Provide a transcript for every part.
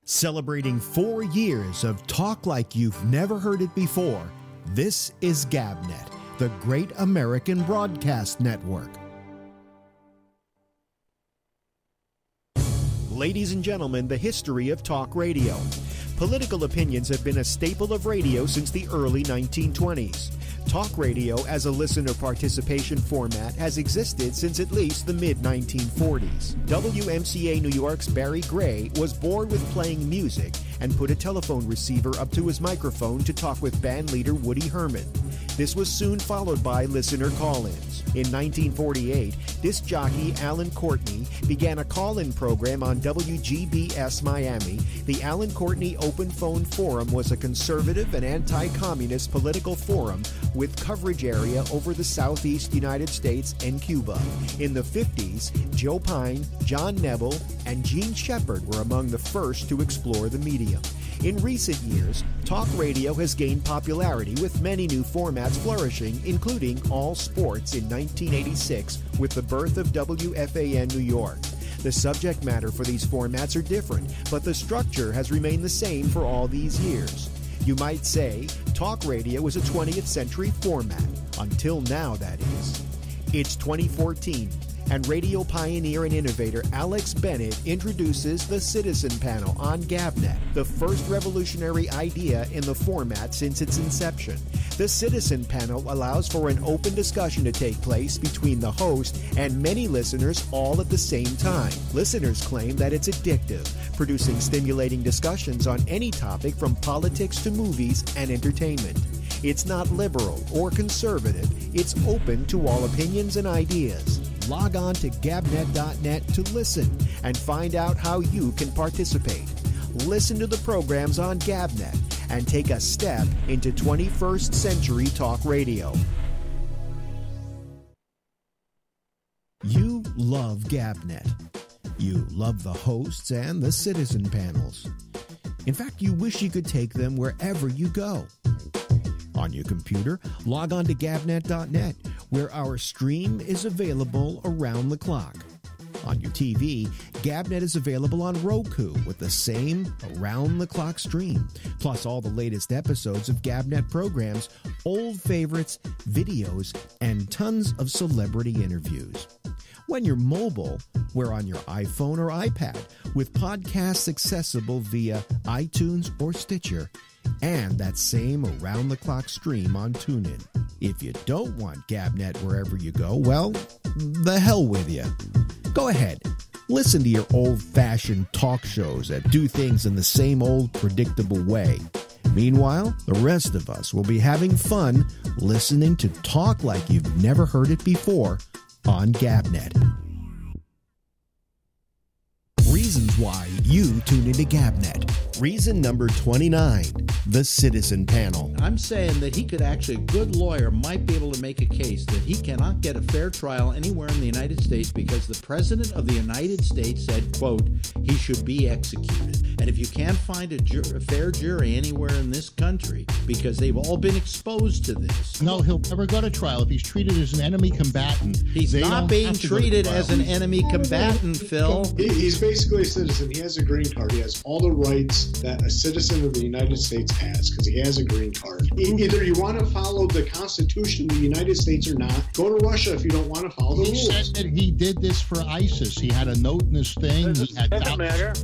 Celebrating 4 years of talk like you've never heard it before, this is GabNet, the Great American Broadcast Network. Ladies and gentlemen, the history of talk radio. Political opinions have been a staple of radio since the early 1920s. Talk radio as a listener participation format has existed since at least the mid-1940s. WMCA New York's Barry Gray was bored with playing music and put a telephone receiver up to his microphone to talk with band leader Woody Herman. This was soon followed by listener call-ins. In 1948, disc jockey Alan Courtney began a call-in program on WGBS Miami. The Alan Courtney Open Phone Forum was a conservative and anti-communist political forum with coverage area over the southeast United States and Cuba. In the 50s, Joe Pine, John Neville, and Gene Shepard were among the first to explore the medium. In recent years, talk radio has gained popularity with many new formats flourishing, including all sports in 1986 with the birth of WFAN New York. The subject matter for these formats are different, but the structure has remained the same for all these years. You might say talk radio is a 20th century format, until now that is. It's 2014. And radio pioneer and innovator Alex Bennett introduces the Citizen Panel on GabNet, the first revolutionary idea in the format since its inception. The Citizen Panel allows for an open discussion to take place between the host and many listeners all at the same time. Listeners claim that it's addictive, producing stimulating discussions on any topic from politics to movies and entertainment. It's not liberal or conservative. It's open to all opinions and ideas. Log on to gabnet.net to listen and find out how you can participate. Listen to the programs on GabNet and take a step into 21st century talk radio. You love GabNet. You love the hosts and the citizen panels. In fact, you wish you could take them wherever you go. On your computer, log on to gabnet.net, where our stream is available around the clock. On your TV, GabNet is available on Roku with the same around-the-clock stream, plus all the latest episodes of GabNet programs, old favorites, videos, and tons of celebrity interviews. When you're mobile, we're on your iPhone or iPad, with podcasts accessible via iTunes or Stitcher, and that same around-the-clock stream on TuneIn. If you don't want GabNet wherever you go, well, the hell with you. Go ahead, listen to your old-fashioned talk shows that do things in the same old predictable way. Meanwhile, the rest of us will be having fun listening to talk like you've never heard it before on GabNet. Reasons why you tune into GabNet. Reason number 29, the Citizen Panel. I'm saying that he could actually, a good lawyer might be able to make a case that he cannot get a fair trial anywhere in the United States because the President of the United States said, quote, he should be executed. And if you can't find a fair jury anywhere in this country because they've all been exposed to this. No, he'll never go to trial if he's treated as an enemy combatant. He's not being treated as an enemy combatant, Phil. He's basically a citizen. He has a green card. He has all the rights that a citizen of the United States has because he has a green card. Either you want to follow the Constitution of the United States or not. Go to Russia if you don't want to follow the rules. He said that he did this for ISIS. He had a note in his thing. He had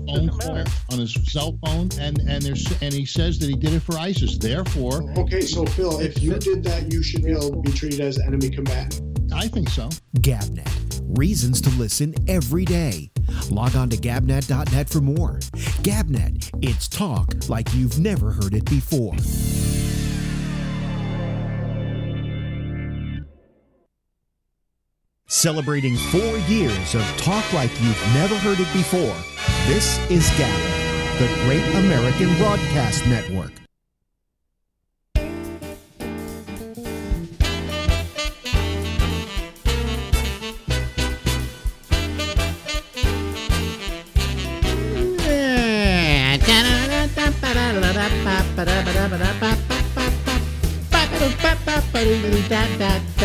phone call on his cell phone, and he says that he did it for ISIS. Therefore, okay, so Phil, if you did that, you should be able to be treated as enemy combatant. I think so. GabNet. Reasons to listen every day. Log on to gabnet.net for more. GabNet. It's talk like you've never heard it before. Celebrating 4 years of talk like you've never heard it before. This is GabNet, the Great American Broadcast Network.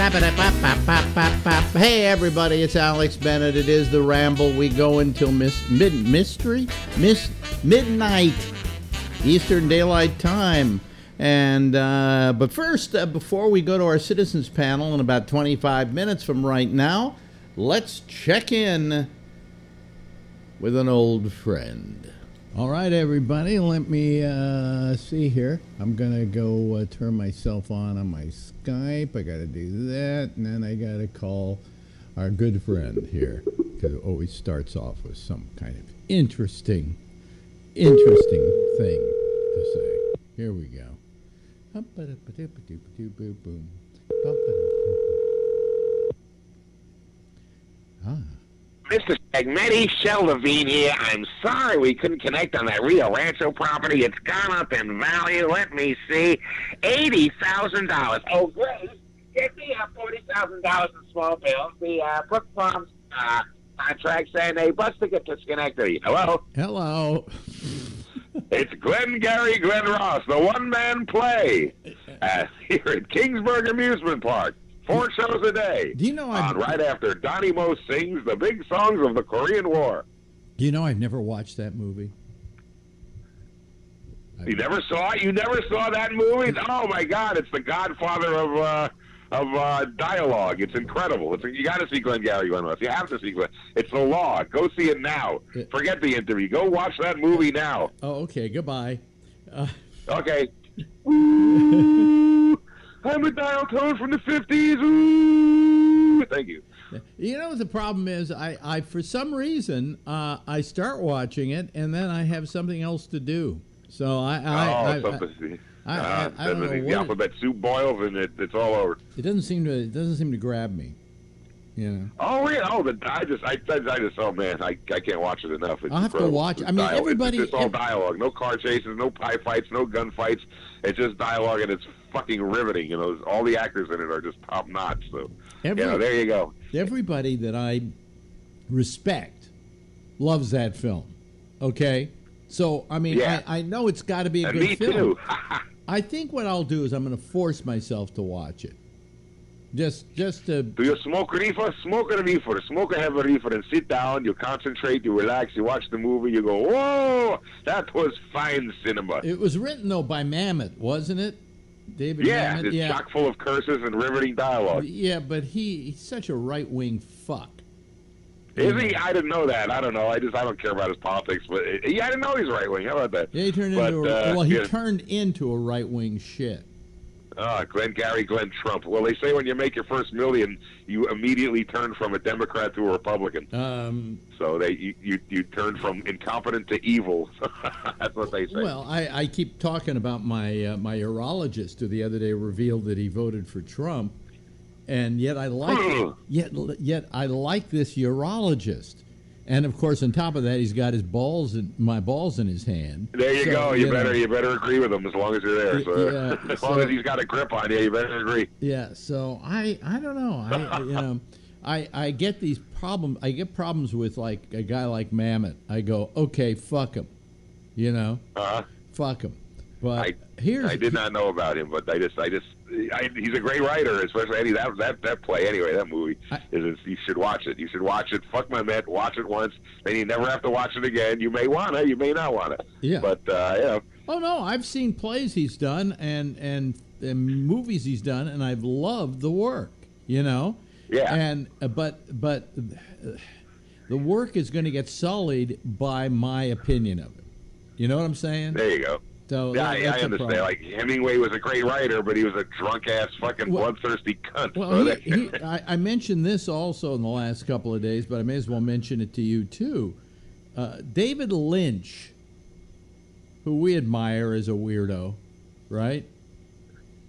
Hey everybody, it's Alex Bennett. It is the Ramble. We go until midnight Eastern Daylight Time. And but first, before we go to our citizens panel in about 25 minutes from right now, let's check in with an old friend. All right, everybody, let me see here. I'm going to go turn myself on my Skype. I got to do that, and then I got to call our good friend here, because it always starts off with some kind of interesting thing to say. Here we go. Mr. Segmetti, Sheldovine here. I'm sorry we couldn't connect on that Rio Rancho property. It's gone up in value. Let me see. $80,000. Oh, great. Get me $40,000 in small bills. The Brook Farms contract saying a bus ticket to Schenectady. Hello? Hello. It's Glenn Ross, the one-man play here at Kingsburg Amusement Park. 4 shows a day. Do you know right after Donnie Mo sings the big songs of the Korean War. Do you know I've never watched that movie? You never saw it? You never saw that movie? Oh my God! It's the Godfather of dialogue. It's incredible. You got to see Glenn Ross. You have to see Glenn. It's the law. Go see it now. Forget the interview. Go watch that movie now. Oh, okay. Goodbye. Okay. Ooh, I'm a dial tone from the 50s. Ooh, thank you. You know what the problem is? I for some reason I start watching it and then I have something else to do. So I don't know the alphabet soup boils and it's all over. It doesn't seem to grab me. You know. Oh really? Oh, I just oh man, I can't watch it enough. It's I'll have to watch. I mean, everybody. It's all dialogue. No car chases, no pie fights, no gun fights. It's just dialogue, and it's fucking riveting. You know, all the actors in it are just top notch. So, there you go. Everybody that I respect loves that film. Okay, so I mean, I know it's got to be a good film. Me too. I think what I'll do is I'm going to force myself to watch it. Just to... Do you smoke reefer? Smoke a reefer. Smoke a heavy reefer and sit down. You concentrate. You relax. You watch the movie. You go, whoa, that was fine cinema. It was written, though, by Mamet, wasn't it? David Mamet? It's chock full of curses and riveting dialogue. Yeah, but he's such a right-wing fuck. Is he? I didn't know that. I don't know. I don't care about his politics. But I didn't know he's right-wing. How about that? Yeah, he turned into a right-wing shit. Glenn Trump. Well, they say when you make your first million, you immediately turn from a Democrat to a Republican. So you turn from incompetent to evil. That's what they say. Well, I keep talking about my my urologist who the other day revealed that he voted for Trump, and yet I like yet I like this urologist. And of course, on top of that, he's got my balls in his hand. There you go. You better agree with him as long as you're there. So, as long as he's got a grip on you, you better agree. Yeah. So I don't know. I get these problems. I get problems with like a guy like Mamet. I go, okay, fuck him. You know. Fuck him. But I did not know about him, but he's a great writer, especially that play. Anyway, that movie you should watch it. You should watch it. Fuck my Met. Watch it once, then you never have to watch it again. You may wanna, you may not wanna. Yeah. But Oh no, I've seen plays he's done and movies he's done, and I've loved the work. You know. Yeah. And but the work is going to get sullied by my opinion of it. You know what I'm saying? There you go. So I understand. Like Hemingway was a great writer, but he was a drunk ass fucking bloodthirsty cunt. Well, I mentioned this also in the last couple of days, but I may as well mention it to you too. David Lynch, who we admire as a weirdo, right?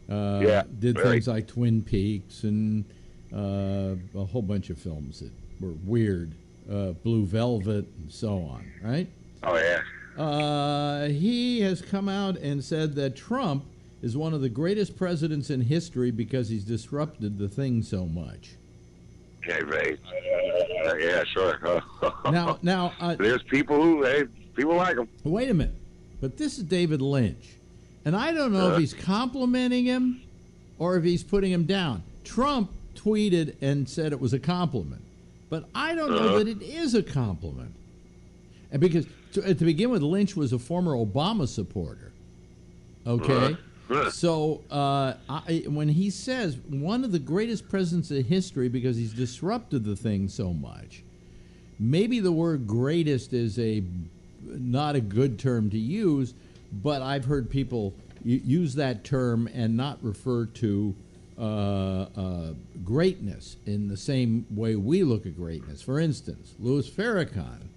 Did things like Twin Peaks and a whole bunch of films that were weird, Blue Velvet and so on, right? Oh yeah. He has come out and said that Trump is one of the greatest presidents in history because he's disrupted the thing so much. Okay, right. Yeah, sure. Now, there's people people like him. Wait a minute, but this is David Lynch, and I don't know if he's complimenting him or if he's putting him down. Trump tweeted and said it was a compliment. But I don't know that it is a compliment. And because, to begin with, Lynch was a former Obama supporter. Okay? So when he says one of the greatest presidents in history because he's disrupted the thing so much, maybe the word greatest is not a good term to use, but I've heard people use that term and not refer to greatness in the same way we look at greatness. For instance, Louis Farrakhan,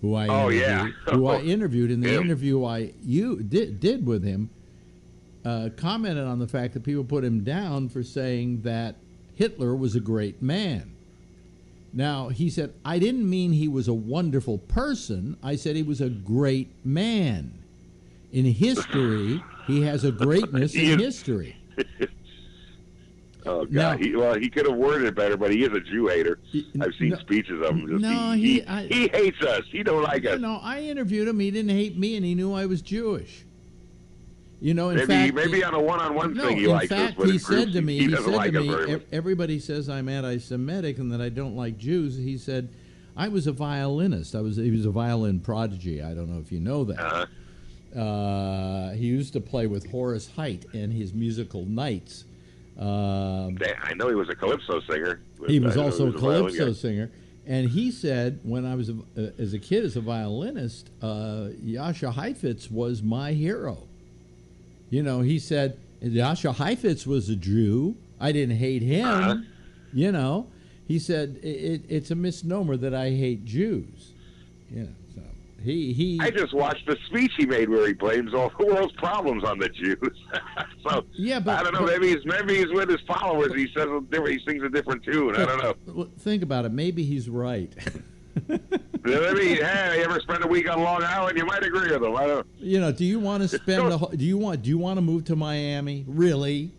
who I interviewed in the interview you did with him, commented on the fact that people put him down for saying that Hitler was a great man. Now, he said, I didn't mean he was a wonderful person. I said he was a great man. In history, he has a greatness in history. Oh, God. Now, he could have worded it better, but he is a Jew hater. I've seen speeches of him. He hates us. He don't like us. No, I interviewed him. He didn't hate me, and he knew I was Jewish. In maybe, fact, maybe on a one-on-one thing he likes us, but he said to me, much. Everybody says I'm anti-Semitic and that I don't like Jews. He said, I was a violinist. He was a violin prodigy. I don't know if you know that. He used to play with Horace Heidt and his musical Knights. I know he was a calypso singer. He was also a calypso singer. And he said, when I was as a kid, as a violinist, Yasha Heifetz was my hero. He said, Yasha Heifetz was a Jew. I didn't hate him. He said, it's a misnomer that I hate Jews. So I just watched the speech he made where he blames all the world's problems on the Jews. So yeah, but, I don't know. Maybe he's with his followers. He says he sings a different tune. I don't know. Think about it. Maybe he's right. Maybe, you ever spend a week on Long Island? You might agree with him. I don't. Do you want to spend do you want to move to Miami? Really?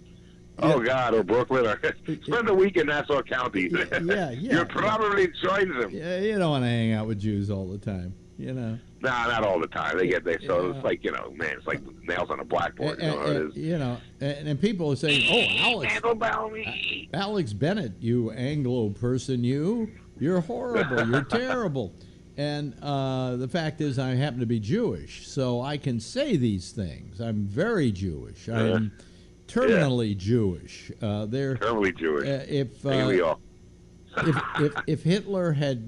Oh God, or Brooklyn, or spend a week in Nassau County. Yeah. You probably join them. Yeah, you don't want to hang out with Jews all the time. No, not all the time. So it's like it's like nails on a blackboard. And people are saying, "Oh, Alex Bennett, you Anglo person, you're horrible, you're terrible." And the fact is, I happen to be Jewish, so I can say these things. I'm very Jewish. I'm terminally Jewish. Terminally Jewish. If Hitler had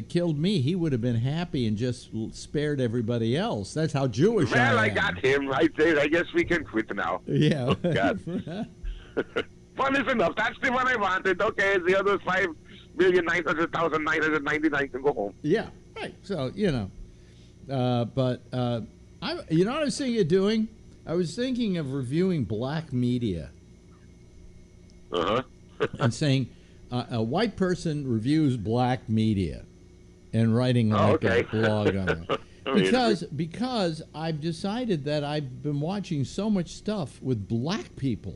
killed me, he would have been happy and just spared everybody else. That's how Jewish I am. I got him right there. I guess we can quit now. Yeah. Oh, God. Fun is enough. That's the one I wanted. Okay, the other 5,900,999 can go home. Yeah, right. So, but I what I was thinking of doing? I was thinking of reviewing black media. And saying, a white person reviews black media and writing a blog on it. Because I've decided that I've been watching so much stuff with black people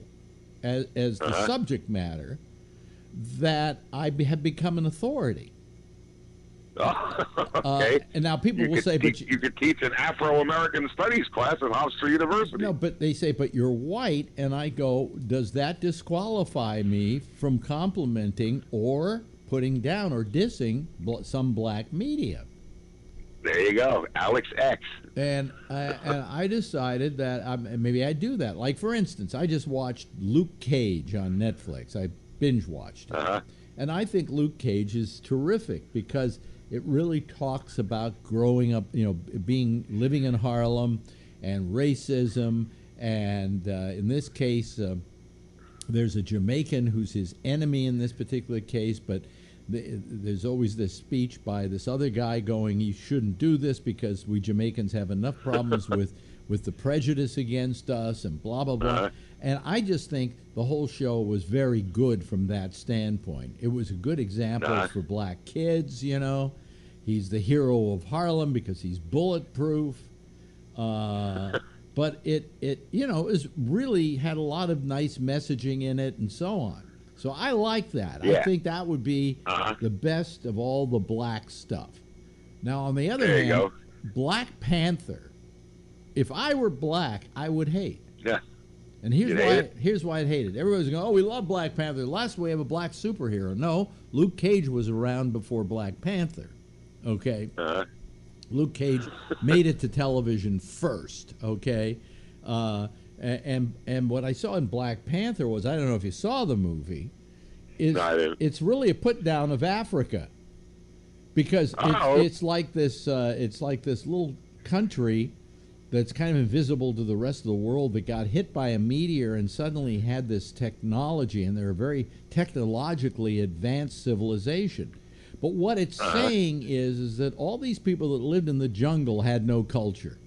as the subject matter that I have become an authority. Okay. And now people will say, but you could teach an Afro-American studies class at Hofstra University. No, but they say, but you're white, and I go, does that disqualify me from complimenting or putting down or dissing some black media? There you go, Alex X. And I decided that maybe I'd do that. Like, for instance, I just watched Luke Cage on Netflix. I binge-watched it. And I think Luke Cage is terrific because it really talks about growing up, living in Harlem and racism. And in this case, there's a Jamaican who's his enemy in this particular case, but there's always this speech by this other guy going, you shouldn't do this because we Jamaicans have enough problems with the prejudice against us and blah, blah, blah. And I just think the whole show was very good from that standpoint. It was a good example for black kids, He's the hero of Harlem because he's bulletproof. But it was really had a lot of nice messaging in it and so on. So I like that. Yeah. I think that would be the best of all the black stuff. Now, on the other hand, Black Panther, if I were black, I would hate. Yeah. And here's why I hate it. Everybody's going, oh, we love Black Panther. Last we have a black superhero. No, Luke Cage was around before Black Panther. Okay? Luke Cage made it to television first. Okay? And what I saw in Black Panther was, I don't know if you saw the movie, it's really a put down of Africa. Because it's like this little country that's kind of invisible to the rest of the world that got hit by a meteor and suddenly had this technology, and they're a very technologically advanced civilization. But what it's saying is that all these people that lived in the jungle had no culture.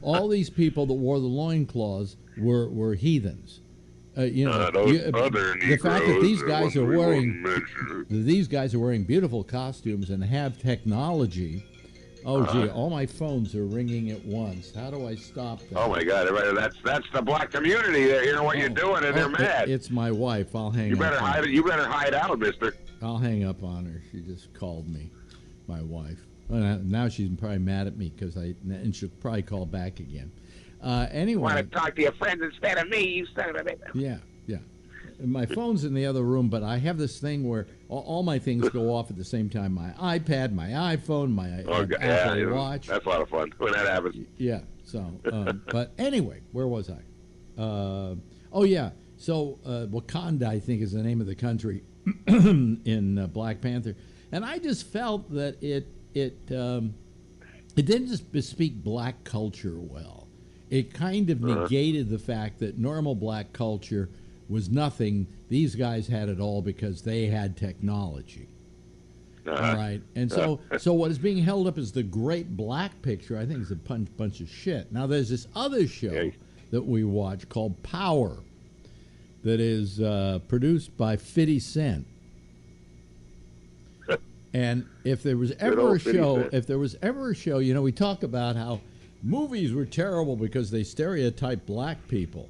All these people that wore the loincloths were heathens. The fact that these guys are wearing beautiful costumes and have technology. Oh, gee, all my phones are ringing at once. How do I stop that? Oh, my God. That's the black community. They're hearing what you're doing, and they're mad. It's my wife. I'll hang up. You better hide out, mister. I'll hang up on her. She just called me, my wife. Now she's probably mad at me and she'll probably call back again. Anyway. Want to talk to your friends instead of me, you son of a bitch. Yeah. My phone's in the other room, but I have this thing where all my things go off at the same time. My iPad, my iPhone, my Apple Watch. That's a lot of fun when that happens. Yeah. So, but anyway, where was I? So Wakanda, I think, is the name of the country in Black Panther, and I just felt that it didn't just bespeak black culture well. It kind of negated the fact that normal black culture was nothing. These guys had it all because they had technology. All right, and so what is being held up as the great black picture, I think, is a bunch of shit. Now, there's this other show that we watch called Power that is produced by 50 Cent. And if there was ever a show, we talk about how movies were terrible because they stereotype black people.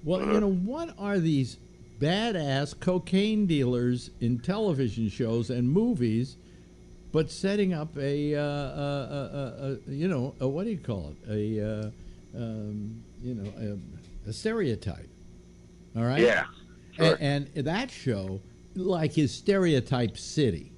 Well, what are these badass cocaine dealers in television shows and movies, but setting up a what do you call it? A stereotype. All right. Yeah. Sure. And that show, like, is Stereotype City.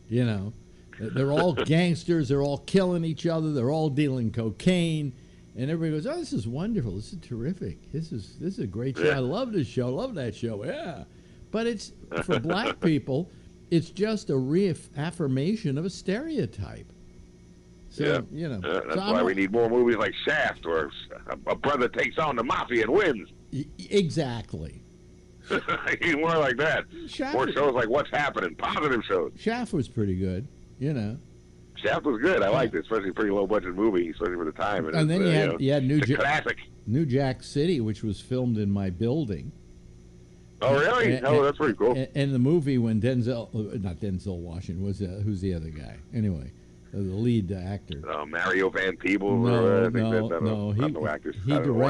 They're all gangsters. They're all killing each other. They're all dealing cocaine. And everybody goes, oh, this is wonderful. This is terrific. This is a great show. I love this show. Love that show. Yeah. But it's, for black people, it's just a reaffirmation of a stereotype. So, that's why we need more movies like Shaft, where a brother takes on the mafia and wins. Exactly. More like that. More shows like What's Happening, positive shows. Shaft was pretty good, Shaft was good. I liked it, especially a pretty low-budget movie, especially for the time. And then you had classic. New Jack City, which was filmed in my building. Oh, really? That's pretty cool. And the movie when not Denzel Washington, who's the other guy? Anyway, the lead actor. Mario Van Peebles. One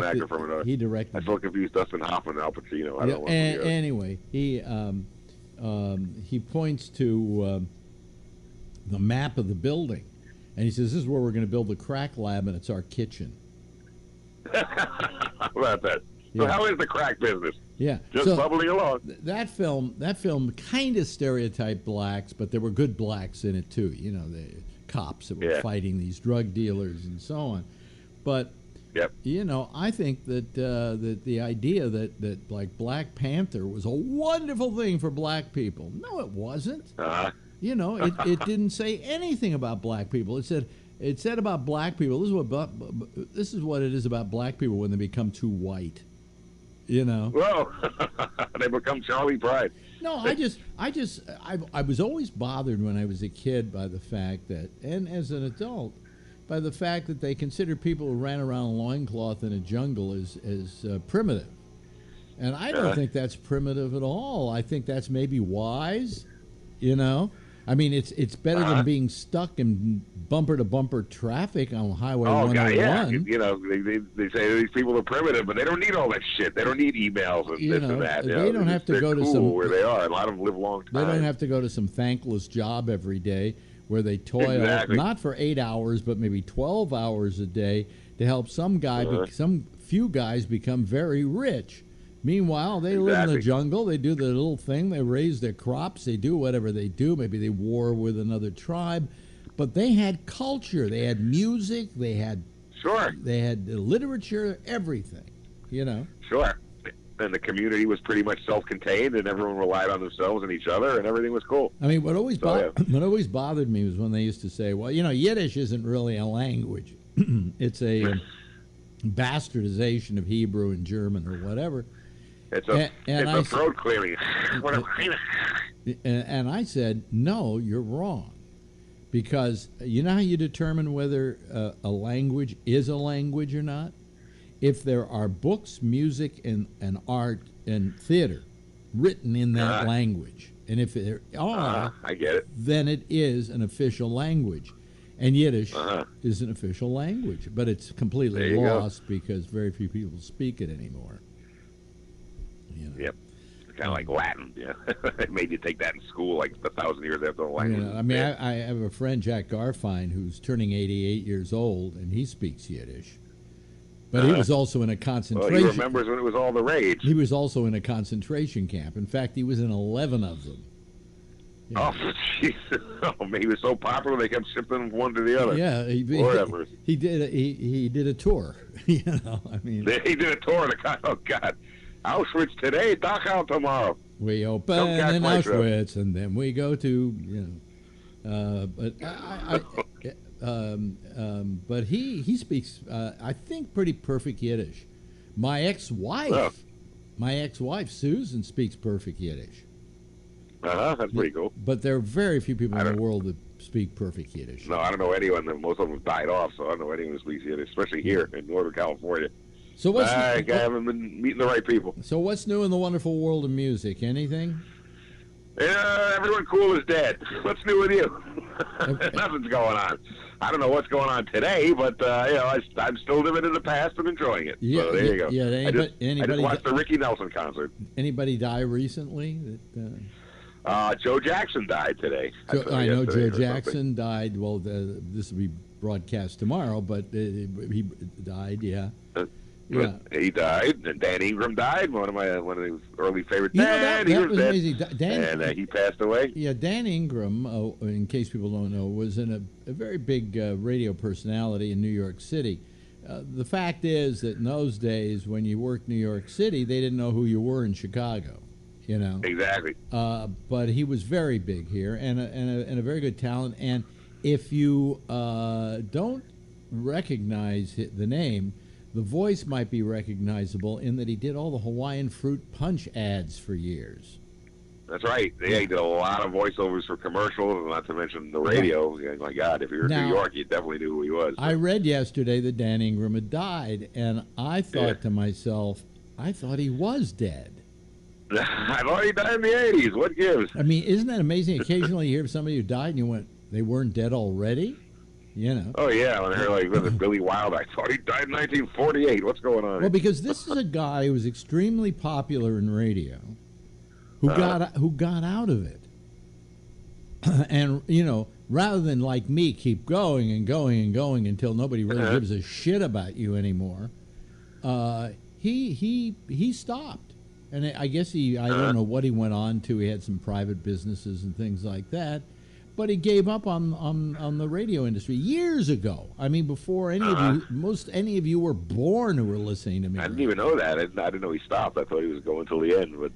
actor from another. He directed. I still confused Dustin Hoffman and Al Pacino. Anyway, he points to the map of the building, and he says, "This is where we're going to build the crack lab, and it's our kitchen." How about that? So how is the crack business? Yeah, just bubbling along. That film kind of stereotyped blacks, but there were good blacks in it too. The cops that were fighting these drug dealers and so on. But I think that the idea that like Black Panther was a wonderful thing for black people. No, it wasn't. It didn't say anything about black people. It said about black people. This is what it is about black people when they become too white. Well, they become Charlie Pride. No, I was always bothered when I was a kid by the fact that, and as an adult, by the fact that they consider people who ran around in loincloth in a jungle as primitive. And I don't think that's primitive at all. I think that's maybe wise, I mean, it's better than being stuck in bumper-to-bumper traffic on Highway 101. They say these people are primitive, but they don't need all that shit. They don't need emails and this and that. They don't have to go to some... where they are. A lot of them live long time. They don't have to go to some thankless job every day where they toil not for 8 hours but maybe 12 hours a day to help some some few guys become very rich. Meanwhile, they live in the jungle. They do their little thing. They raise their crops. They do whatever they do. Maybe they war with another tribe. But they had culture. They had music. They had They had literature. Everything. You know. Sure. And the community was pretty much self-contained, and everyone relied on themselves and each other, and everything was cool. I mean, what always bothered me was when they used to say, "Well, you know, Yiddish isn't really a language; it's a bastardization of Hebrew and German or whatever." It's a throat clearing. And I said, "No, you're wrong, because you know how you determine whether a language is a language or not? If there are books, music, and art and theater written in that language, and if there are, I get it. Then it is an official language. And Yiddish is an official language, but it's completely lost because very few people speak it anymore. You know. Yep. Kind of like Latin, yeah. They made you take that in school like 1,000 years after the language. I mean, I have a friend, Jack Garfine, who's turning 88 years old, and he speaks Yiddish. But he was also in a concentration... Well, he remembers when it was all the rage. He was also in a concentration camp. In fact, he was in 11 of them. Yeah. Oh, Jesus. Oh, man, he was so popular they kept shipping from one to the other. Yeah. He did a tour. You know, I mean... He did a tour. Oh, God. Auschwitz today, Dachau tomorrow. We open in Auschwitz, and then we go to, you know... but he speaks, I think, pretty perfect Yiddish. My ex-wife Susan speaks perfect Yiddish. That's pretty cool. But there are very few people in the world that speak perfect Yiddish. No, I don't know anyone. Most of them have died off, so I don't know anyone who speaks Yiddish, especially here in Northern California. So I haven't been meeting the right people. So what's new in the wonderful world of music? Anything? Yeah, everyone cool is dead. What's new with you? Nothing's going on. I don't know what's going on today, but you know, I'm still living in the past and enjoying it. Yeah, so there you go. Yeah, I just watched the Ricky Nelson concert. Anybody die recently? Joe Jackson died today. I know Joe Jackson died. Well, this will be broadcast tomorrow, but he died. Yeah. Yeah. He died, and Dan Ingram died. One of his early favorite. That was amazing. And he passed away. Yeah, Dan Ingram, in case people don't know, was a very big radio personality in New York City. The fact is that in those days, when you worked New York City, they didn't know who you were in Chicago. You know. Exactly. But he was very big here, and a very good talent. And if you don't recognize the name, the voice might be recognizable in that he did all the Hawaiian fruit punch ads for years. That's right. Yeah, he did a lot of voiceovers for commercials, not to mention the radio. Yeah, my God, if you were in New York, you definitely knew who he was. I read yesterday that Dan Ingram had died, and I thought to myself, I thought he was dead. I thought he died in the 80s. What gives? I mean, isn't that amazing? Occasionally you hear somebody who died and you went, they weren't dead already? You know. Oh, yeah. When I heard, like, Billy Wilder, I thought he died in 1948. What's going on? Well, because this is a guy who was extremely popular in radio who got out of it. And, you know, rather than, like me, keep going and going and going until nobody really gives a shit about you anymore, he stopped. And I guess I don't know what he went on to. He had some private businesses and things like that. But he gave up on the radio industry years ago. I mean, before any of you were born who were listening to me. I didn't even know that. I didn't know he stopped. I thought he was going till the end. But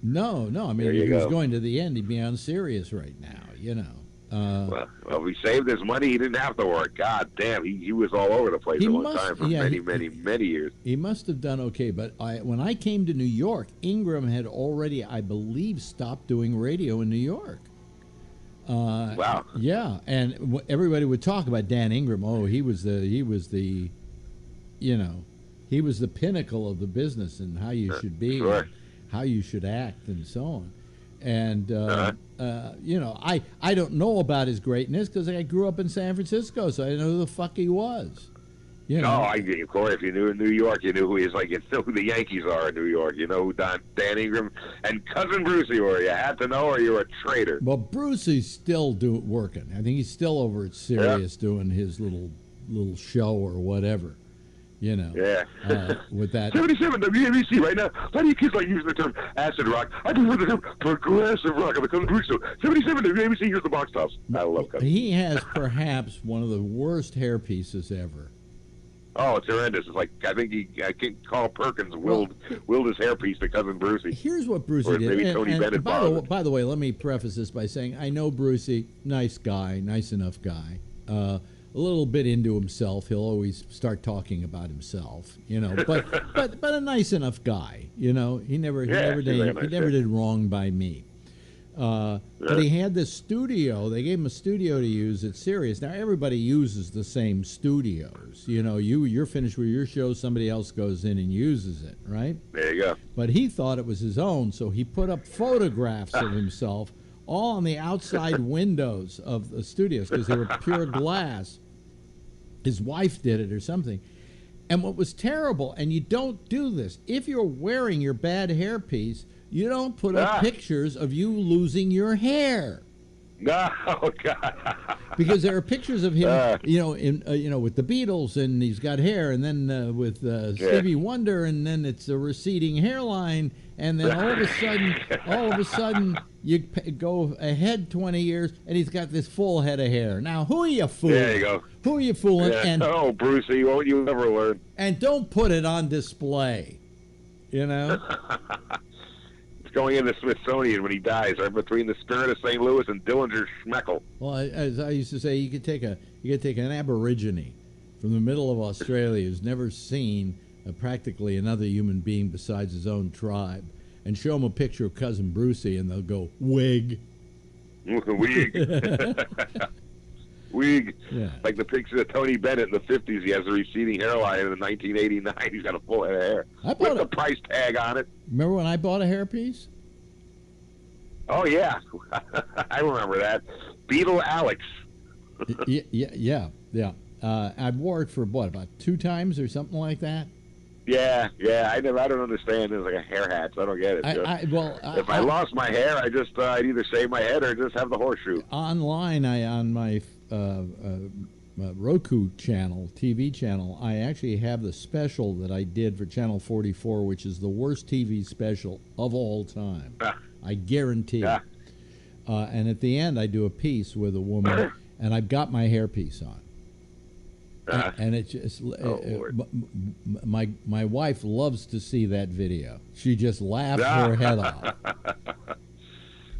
no. I mean, if he was going to the end, he'd be on Sirius right now. You know. Well, if he saved his money, he didn't have to work. God damn, he was all over the place a long time for many years. He must have done okay. But when I came to New York, Ingram had already, I believe, stopped doing radio in New York. Wow. Yeah, and everybody would talk about Dan Ingram. Oh, he was the pinnacle of the business and how you should be, and how you should act, and so on. And you know, I don't know about his greatness because I grew up in San Francisco, so I didn't know who the fuck he was. You know? Of course, if you knew in New York, you knew who he is. Like, you know who the Yankees are in New York. You know who Dan Ingram and Cousin Brucey were. You had to know, or you were a traitor. Well, Brucey's still working. I think he's still over at Sirius doing his little show or whatever. You know. Yeah. With that. 77 WABC right now. A lot of you kids like using the term acid rock. I prefer the term progressive rock on the Cousin Brucey show. 77 WABC, here's the box tops. I love Cousin. He has perhaps one of the worst hair pieces ever. Oh, it's horrendous. It's like, I think Carl Perkins willed his hairpiece to Cousin Brucey. Here's what Brucey did. Maybe Tony Bennett by the way, let me preface this by saying I know Brucey, nice guy, nice enough guy. A little bit into himself. He'll always start talking about himself, you know. But a nice enough guy, you know. He never did wrong by me. But he had this studio. They gave him a studio to use at Sirius. Now everybody uses the same studios. You know, you're finished with your show, somebody else goes in and uses it, right? There you go. But he thought it was his own, so he put up photographs of himself all on the outside windows of the studios because they were pure glass. His wife did it or something. And what was terrible, and you don't do this, if you're wearing your bad hairpiece, you don't put up pictures of you losing your hair. No, God. Because there are pictures of him, with the Beatles, and he's got hair, and then with Stevie Wonder, and then it's a receding hairline, and then all of a sudden, you go ahead 20 years, and he's got this full head of hair. Now, who are you fooling? There you go. Who are you fooling? Yeah. And, oh, Brucey, won't you ever learn? And don't put it on display, you know? Going in the Smithsonian when he dies, right between the Spirit of St. Louis and Dillinger Schmeckel. Well, as I used to say, you could take an Aborigine from the middle of Australia who's never seen practically another human being besides his own tribe, and show him a picture of Cousin Brucey, and they'll go wig. Wig. Wig. Yeah. Like the picture of Tony Bennett in the 50s. He has a receding hairline, and in 1989, he's got a full head of hair. With the price tag on it. Remember when I bought a hairpiece? Oh, yeah. I remember that. Beetle Alex. Yeah. I wore it for, about 2 times or something like that? Yeah. I don't understand. It's like a hair hat, so I don't get it. If I lost my hair, I'd either shave my head or just have the horseshoe. Online, on my Roku channel, TV channel, I actually have the special that I did for Channel 44, which is the worst TV special of all time. I guarantee it. And at the end, I do a piece with a woman, and I've got my hairpiece on. And it just my wife loves to see that video. She just laughs her head off.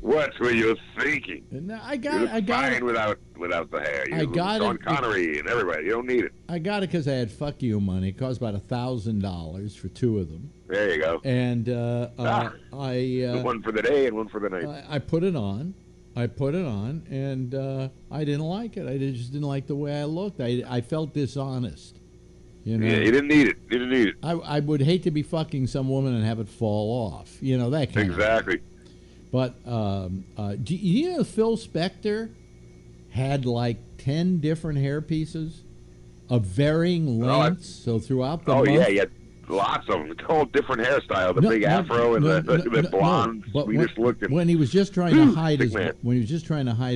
What were you thinking? No, I got it without the hair. I got Sean Connery and everybody. You don't need it. I got it because I had fuck you money. It cost about $1,000 for 2 of them. There you go. And one for the day and one for the night. I put it on. And I didn't like it. I just didn't like the way I looked. I felt dishonest. You know? Yeah, you didn't need it. I would hate to be fucking some woman and have it fall off. You know, that kind of thing. Exactly. But do you know Phil Spector had like 10 different hair pieces of varying lengths? So throughout the month, yeah, he had lots of them. It's all different hairstyle. The big afro and the blonde, Swedish looking. When he was just trying to hide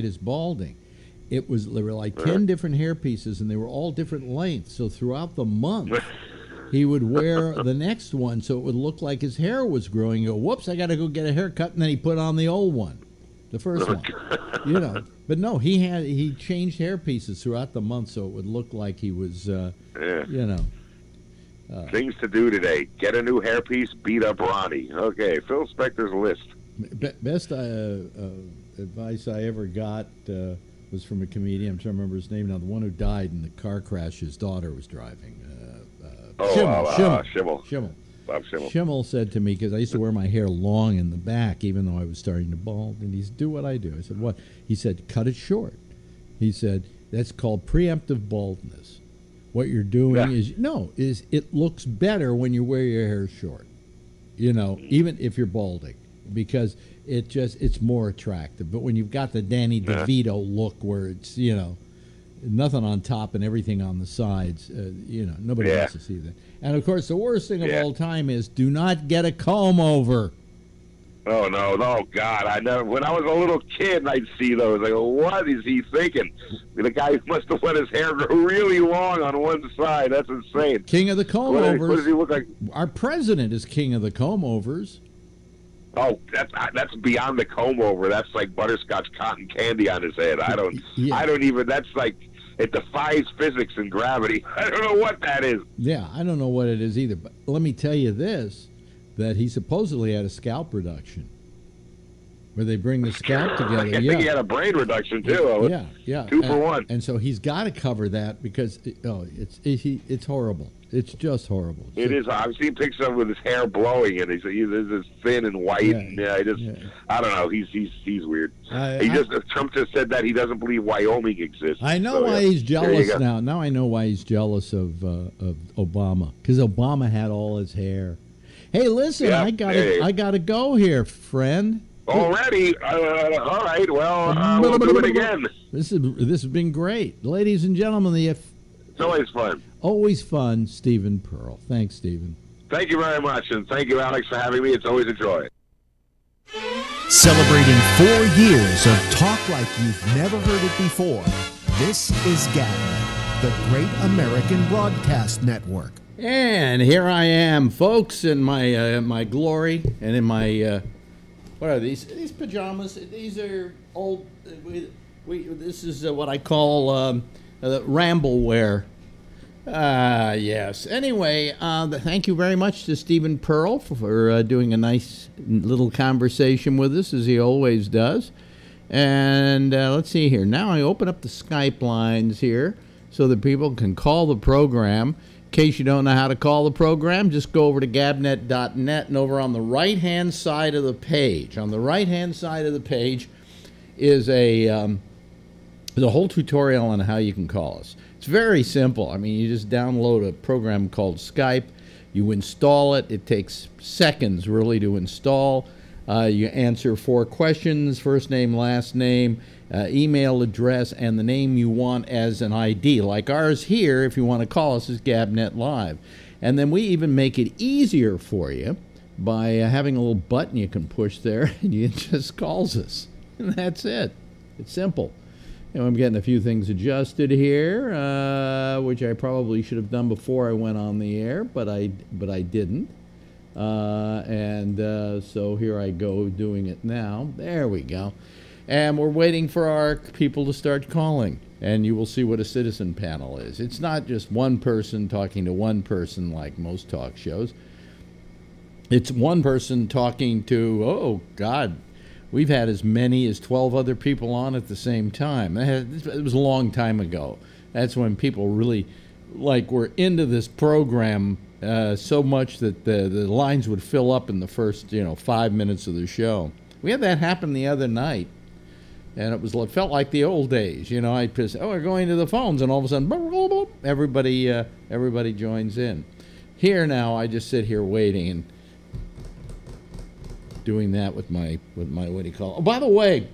his balding, there were like 10 different hair pieces, and they were all different lengths. So throughout the month, he would wear the next one so it would look like his hair was growing. You go, whoops, I got to go get a haircut, and then he put on the old one, the first one. You know, but no, he changed hair pieces throughout the month so it would look like he was, you know. Things to do today. Get a new hairpiece, beat up Ronnie. Okay, Phil Spector's list. Best advice I ever got was from a comedian. I'm trying to remember his name now. The one who died in the car crash his daughter was driving. Schimmel. Bob Schimmel. Schimmel said to me, because I used to wear my hair long in the back, even though I was starting to bald, and he said, do what I do. I said, what? He said, cut it short. He said, that's called preemptive baldness. What you're doing is it looks better when you wear your hair short, you know, even if you're balding, because it's more attractive. But when you've got the Danny DeVito look where it's, you know, nothing on top and everything on the sides. Nobody wants to see that. And of course, the worst thing of all time is do not get a comb over. Oh no! Oh God! I never. When I was a little kid, and I'd see those. I go, "What is he thinking?" The guy must have let his hair grow really long on one side. That's insane. King of the comb overs. What does he look like? Our president is king of the comb overs. Oh, that's beyond the comb over. That's like butterscotch cotton candy on his head. I don't even. That's like it defies physics and gravity. I don't know what that is. Yeah, I don't know what it is either. But let me tell you this. That he supposedly had a scalp reduction, where they bring the scalp together. I think he had a brain reduction too. Yeah, 2 for 1. And so he's got to cover that because it's horrible. It's just horrible. It is. I've seen pictures of him with his hair blowing, and he's thin and white. I don't know. He's weird. Trump just said that he doesn't believe Wyoming exists. I know why he's jealous now. Now I know why he's jealous of Obama, because Obama had all his hair. Hey, listen, I gotta go here, friend. Already? All right. Well, we'll do it again. This has been great, ladies and gentlemen. It's always fun. Always fun, Stephen Pearl. Thanks, Stephen. Thank you very much, and thank you, Alex, for having me. It's always a joy. Celebrating 4 years of talk like you've never heard it before. This is GABNET, the Great American Broadcast Network. And here I am, folks, in my my glory and in my what are these? These pajamas? These are old. This is what I call Ramble wear. Yes. Anyway, thank you very much to Stephen Pearl for doing a nice little conversation with us, as he always does. And let's see here. Now I open up the Skype lines here so that people can call the program. In case you don't know how to call the program, just go over to gabnet.net, and over on the right-hand side of the page, is a whole tutorial on how you can call us. It's very simple. I mean, you just download a program called Skype. You install it. It takes seconds, really, to install. You answer 4 questions: first name, last name, email address, and the name you want as an ID. Like ours here, if you want to call us, is Gabnet Live. And then we even make it easier for you by having a little button you can push there, and it just calls us. And that's it. It's simple. I'm getting a few things adjusted here, which I probably should have done before I went on the air, but I didn't. So here I go doing it now. There we go. And we're waiting for our people to start calling. And you will see what a citizen panel is. It's not just one person talking to one person like most talk shows. It's one person talking to, oh, God, we've had as many as 12 other people on at the same time. It was a long time ago. That's when people really, were into this program so much that the lines would fill up in the first, 5 minutes of the show. We had that happen the other night. And it felt like the old days, I'd just, we're going to the phones, and all of a sudden, everybody joins in. Here now, I just sit here waiting and doing that with my what do you call it? Oh, by the way,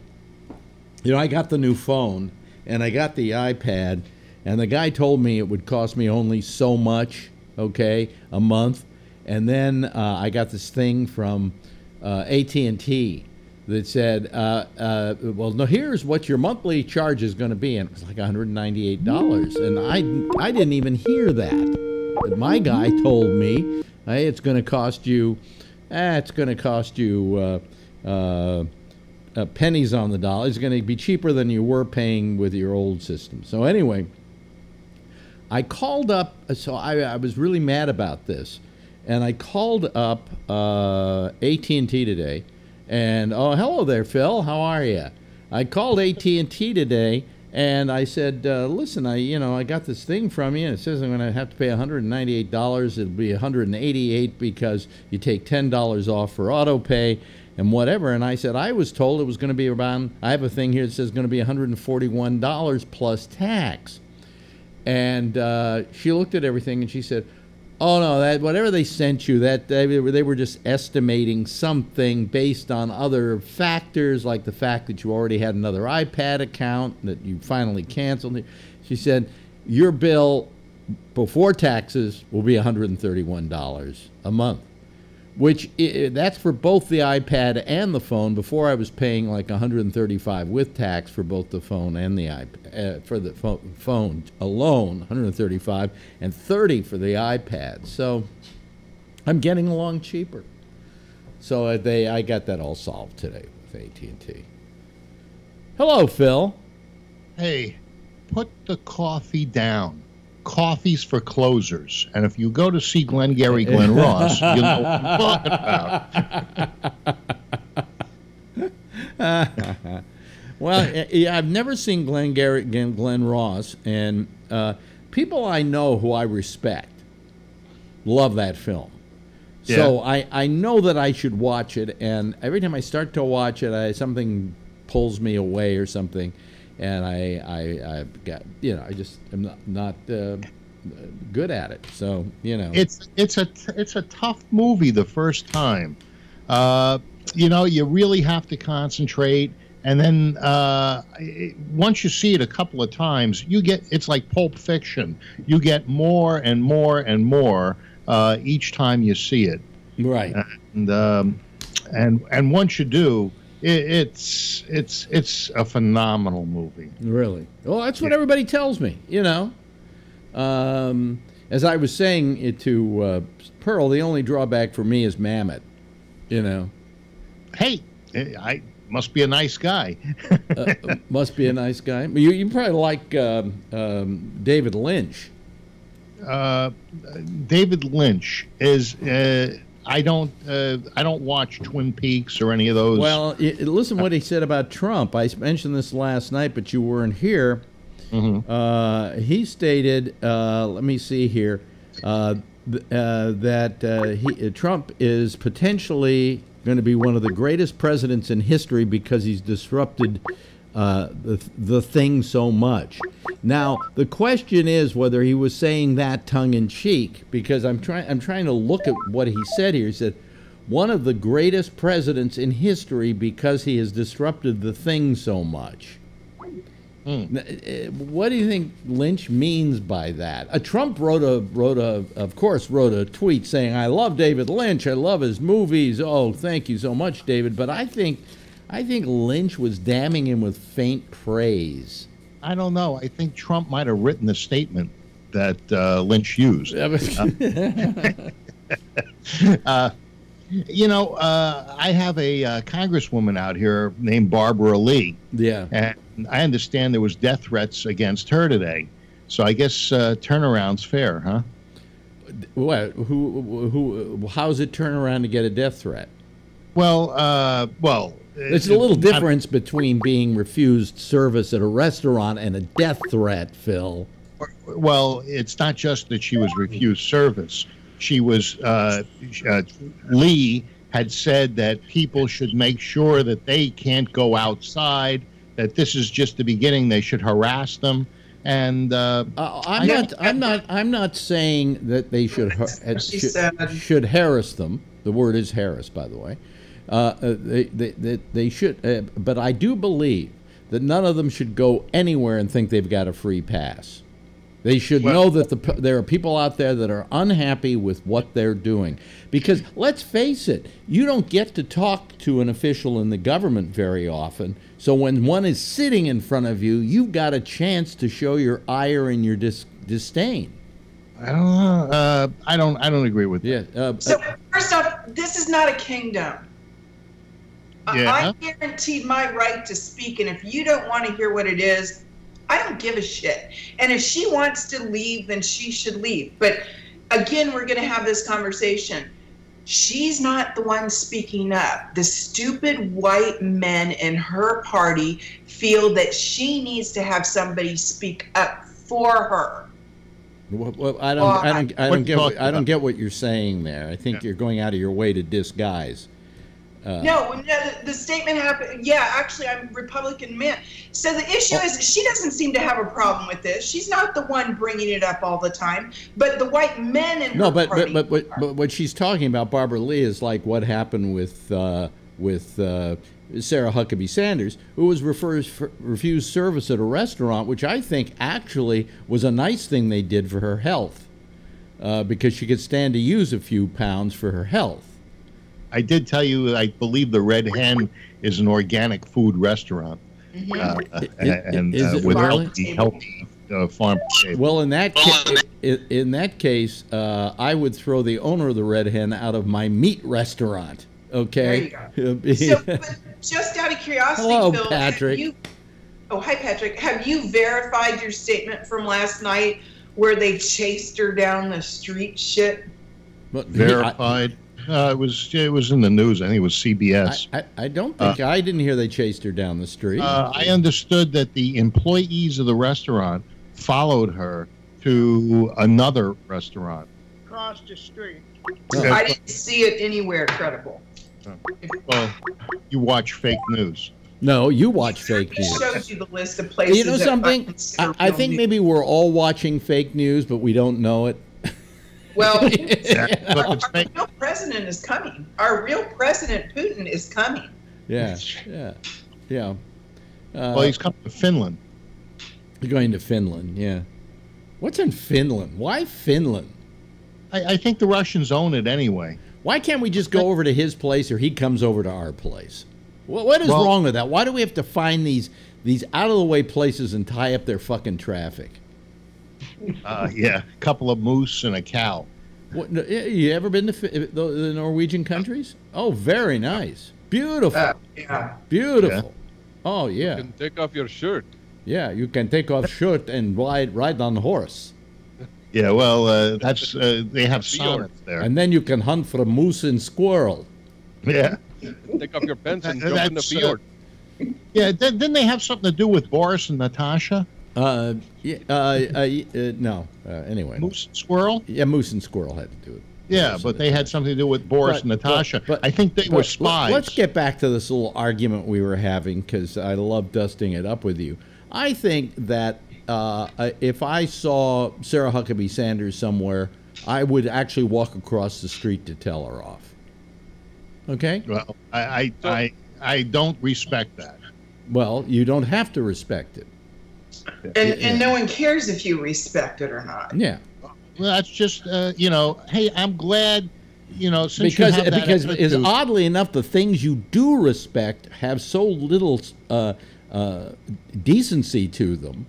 I got the new phone and I got the iPad, and the guy told me it would cost me only so much, a month, and then I got this thing from AT&T. That said, well, no, here's what your monthly charge is going to be, and it was like $198, and I didn't even hear that. But my guy told me, hey, it's going to cost you, pennies on the dollar. It's going to be cheaper than you were paying with your old system. So anyway, I called up. So I was really mad about this, and I called up AT&T today. And, oh, hello there, Phil. How are you? I called AT&T today, and I said, listen, I got this thing from you, and it says I'm going to have to pay $198. It'll be $188 because you take $10 off for auto pay and whatever. And I said, I was told it was going to be around, I have a thing here that says it's going to be $141 plus tax. And she looked at everything, and she said, oh, no, that whatever they sent you, that they were just estimating something based on other factors, like the fact that you already had another iPad account that you finally canceled. She said, your bill before taxes will be $131 a month, which that's for both the iPad and the phone. Before I was paying like $135 with tax for both the phone and the iPad. For the phone alone, $135 and $30 for the iPad. So I'm getting along cheaper. So I got that all solved today with AT&T. Hello, Phil. Hey, put the coffee down. Coffee's for closers. And if you go to see Glengarry Glen Ross, you'll know what I'm talking about. Well, yeah, I've never seen Glen Ross, and people I know who I respect love that film. Yeah. So I know that I should watch it, and every time I start to watch it, something pulls me away or something. And I got, I just am not good at it. So it's a tough movie the first time. You really have to concentrate, and then once you see it a couple of times, it's like Pulp Fiction. You get more and more and more each time you see it. Right. And once you do. It's a phenomenal movie. Really? Well, that's what everybody tells me, As I was saying to Pearl, the only drawback for me is Mamet, Hey, I must be a nice guy. Must be a nice guy. You probably like David Lynch. David Lynch is... I don't watch Twin Peaks or any of those. Well, listen what he said about Trump. I mentioned this last night, but you weren't here. Mm-hmm. He stated, let me see here, that Trump is potentially going to be one of the greatest presidents in history because he's disrupted the thing so much. Now, the question is whether he was saying that tongue-in-cheek, because I'm trying to look at what he said here. He said, one of the greatest presidents in history because he has disrupted the thing so much. What do you think Lynch means by that? Trump wrote a tweet saying, I love David Lynch, I love his movies, oh, thank you so much, David, but I think Lynch was damning him with faint praise. I don't know. I think Trump might have written the statement that Lynch used. I have a congresswoman out here named Barbara Lee. Yeah. And I understand there was death threats against her today. So I guess turnaround's fair, huh? What? How's it turn around to get a death threat? Well, there's a little difference between being refused service at a restaurant and a death threat, Phil. Well, it's not just that she was refused service. She was, Lee had said that people should make sure that they can't go outside, that this is just the beginning, they should harass them. And I'm not saying that they should harass them. The word is harass, by the way. They should, but I do believe that none of them should go anywhere and think they've got a free pass. They should know that there are people out there that are unhappy with what they're doing. Because let's face it, you don't get to talk to an official in the government very often. So when one is sitting in front of you, you've got a chance to show your ire and your disdain. I don't know. I don't agree with that. Yeah. So first off, this is not a kingdom. Yeah. I guaranteed my right to speak, and if you don't want to hear what it is, I don't give a shit. And if she wants to leave, then she should leave. But again, we're going to have this conversation. She's not the one speaking up. The stupid white men in her party feel that she needs to have somebody speak up for her. Well, I don't get what you're saying there. I think you're going out of your way to disguise. No, the statement happened. Yeah, actually, I'm a Republican man. So the issue is she doesn't seem to have a problem with this. She's not the one bringing it up all the time. But the white men in her party. But what she's talking about, Barbara Lee, is like what happened with Sarah Huckabee Sanders, who was refused service at a restaurant, which I think actually was a nice thing they did for her health, because she could stand to use a few pounds for her health. I did tell you, I believe the Red Hen is an organic food restaurant. And with healthy farm. Well, in that case, I would throw the owner of the Red Hen out of my meat restaurant. Okay. There you go. So, but just out of curiosity, hello, Phil, Patrick. Hi, Patrick. Have you verified your statement from last night where they chased her down the street? Shit. Verified. It was in the news. I think it was CBS. I don't think I didn't hear they chased her down the street. I understood that the employees of the restaurant followed her to another restaurant across the street. I didn't see it anywhere credible. Well, you watch fake news. No, you watch fake news. It shows you the list of places. You know something? I think maybe we're all watching fake news, but we don't know it. Well, our real president is coming. Our real president, Putin, is coming. Yeah. Well, he's coming to Finland. He's going to Finland, yeah. What's in Finland? Why Finland? I think the Russians own it anyway. Why can't we just go over to his place, or he comes over to our place? What is wrong with that? Why do we have to find these out-of-the-way places and tie up their fucking traffic? Yeah, a couple of moose and a cow. What, you ever been to the Norwegian countries? Oh, very nice. Beautiful. Yeah. Beautiful. Yeah. Oh, yeah. You can take off your shirt. Yeah, you can take off shirt and ride on horse. Yeah, well, that's they have sonnets there. And then you can hunt for moose and squirrel. Yeah. Take off your pants and jump in the fjord. Yeah, didn't they have something to do with Boris and Natasha? No. Anyway. Moose and squirrel? Yeah, moose and squirrel had to do it. Yeah, but they had something to do with Boris and Natasha. But I think they were spies. Let's get back to this little argument we were having, because I love dusting it up with you. I think that if I saw Sarah Huckabee Sanders somewhere, I would actually walk across the street to tell her off. Okay? Well, I don't respect that. Well, you don't have to respect it. And no one cares if you respect it or not. Yeah. Well, that's just, hey, I'm glad, since because you have that because oddly enough, the things you do respect have so little decency to them,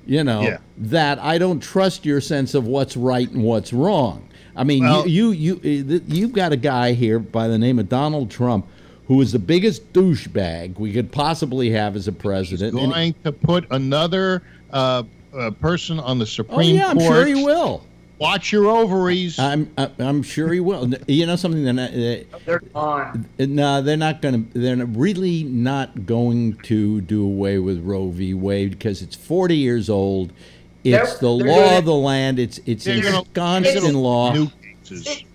that I don't trust your sense of what's right and what's wrong. I mean, well, you've got a guy here by the name of Donald Trump, who is the biggest douchebag we could possibly have as a president. He's going to put another person on the Supreme Court. I'm sure he will. Watch your ovaries. I'm sure he will. You know something? They're on. No, they're not going to. They're really not going to do away with Roe v. Wade because it's 40 years old. It's the law of the land. It's Wisconsin law.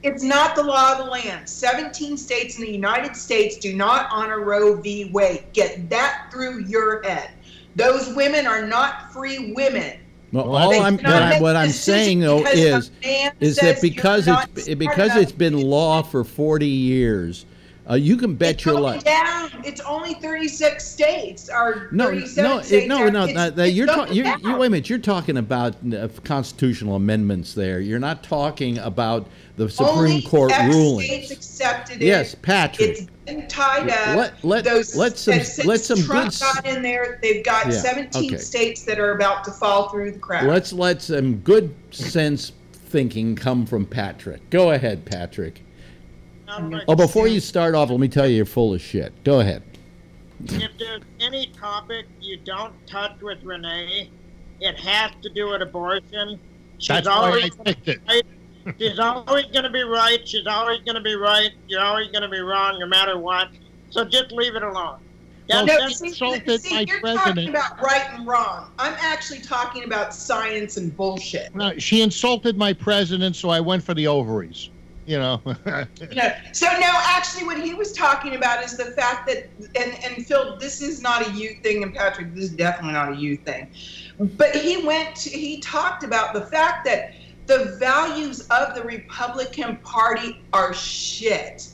It's not the law of the land. 17 states in the United States do not honor Roe v. Wade. Get that through your head. Those women are not free women. Well, what I'm saying though is that because it's been law for 40 years, you can bet your life. It's only 36 states or 37 states. Wait a minute. You're talking about constitutional amendments. There, you're not talking about the Supreme Court ruling. States accepted it. Yes, Patrick. It's been tied up. Since Trump got in there, they've got 17 states that are about to fall through the cracks. Let some good sense thinking come from Patrick. Go ahead, Patrick. Before you start off, let me tell you, you're full of shit. Go ahead. If there's any topic you don't touch with Renee, it has to do with abortion. That's why I picked it. She's always going to be right. She's always going to be right. You're always going to be wrong no matter what. So just leave it alone. You're talking about right and wrong. I'm actually talking about science and bullshit. No, she insulted my president, so I went for the ovaries. So now actually what he was talking about is the fact that, and Phil, this is not a you thing, and Patrick, this is definitely not a you thing, but he talked about the fact that the values of the Republican Party are shit.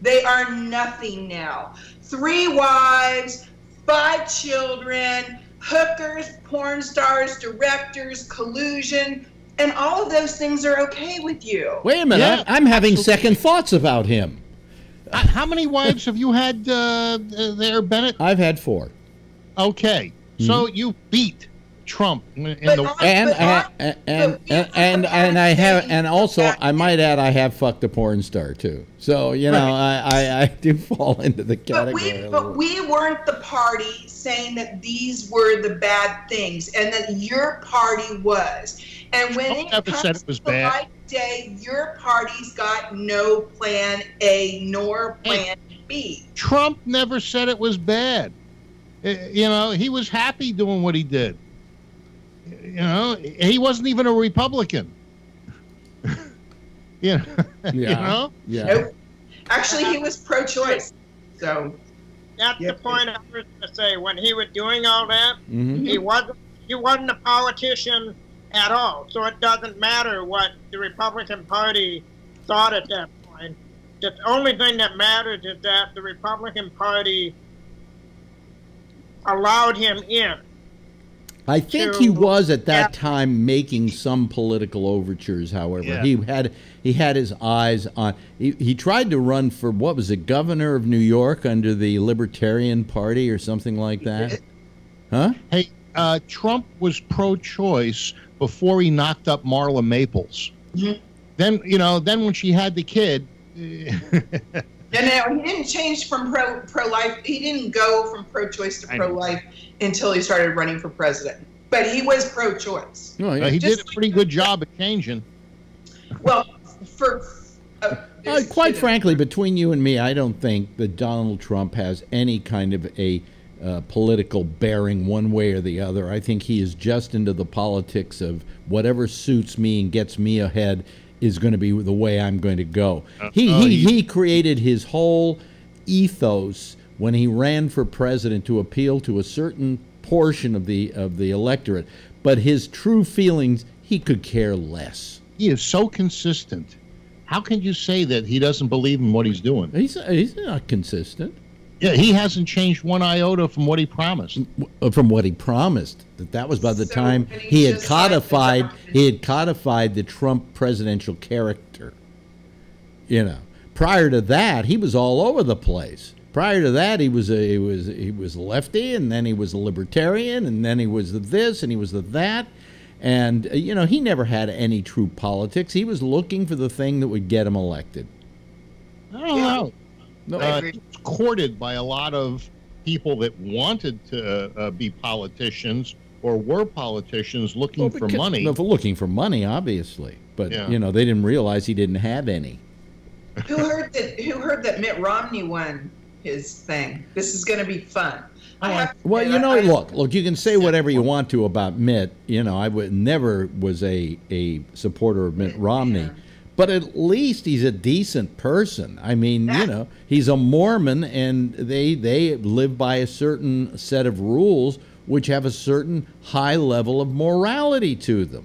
They are nothing now. 3 wives, 5 children, hookers, porn stars, directors, collusion, and all of those things are okay with you. Wait a minute, Yeah, I'm having second thoughts about him. How many wives have you had there, Bennett? I've had 4. Okay, so you beat Trump in the and also I might add I have fucked a porn star too. So you know I do fall into the category. But we weren't the party saying that these were the bad things, and that your party was. And when it comes to the right day, your party's got no plan A nor plan B. Trump never said it was bad. You know, he was happy doing what he did. You know, he wasn't even a Republican. You know? Yeah. Nope. Actually, he was pro-choice. So that's the point I was going to say. When he was doing all that, he wasn't a politician at all. So it doesn't matter what the Republican Party thought at that point. The only thing that matters is that the Republican Party allowed him in. I think he was at that time making some political overtures. However, he had his eyes on. He tried to run for, what was it, governor of New York under the Libertarian Party or something like that. Huh? Hey, Trump was pro-choice before he knocked up Marla Maples. Then then when she had the kid. And he didn't change from pro-life. He didn't go from pro-choice to pro-life until he started running for president. But he was pro-choice. Oh, yeah. He did a pretty good job at changing. Well, quite frankly, between you and me, I don't think that Donald Trump has any kind of a political bearing one way or the other. I think he is just into the politics of whatever suits me and gets me ahead is going to be the way I'm going to go. He created his whole ethos when he ran for president to appeal to a certain portion of the electorate, but his true feelings, he could care less. He is so consistent. How can you say that he doesn't believe in what he's doing? He's not consistent. Yeah, he hasn't changed one iota from what he promised. From what he promised. That was by the time he had codified the Trump presidential character. You know, prior to that, he was all over the place. Prior to that, he was lefty, and then he was a libertarian, and then he was the this, and he was the that. And you know, he never had any true politics. He was looking for the thing that would get him elected. I don't know. No, he was courted by a lot of people that wanted to be politicians or were politicians looking for money. No, for looking for money, obviously. But, you know, they didn't realize he didn't have any. Who heard that Mitt Romney won his thing? This is going to be fun. Well, you know, look, you can say whatever you want to about Mitt. You know, I never was a supporter of Mitt Romney. But at least he's a decent person. I mean, you know, he's a Mormon, and they live by a certain set of rules which have a certain high level of morality to them.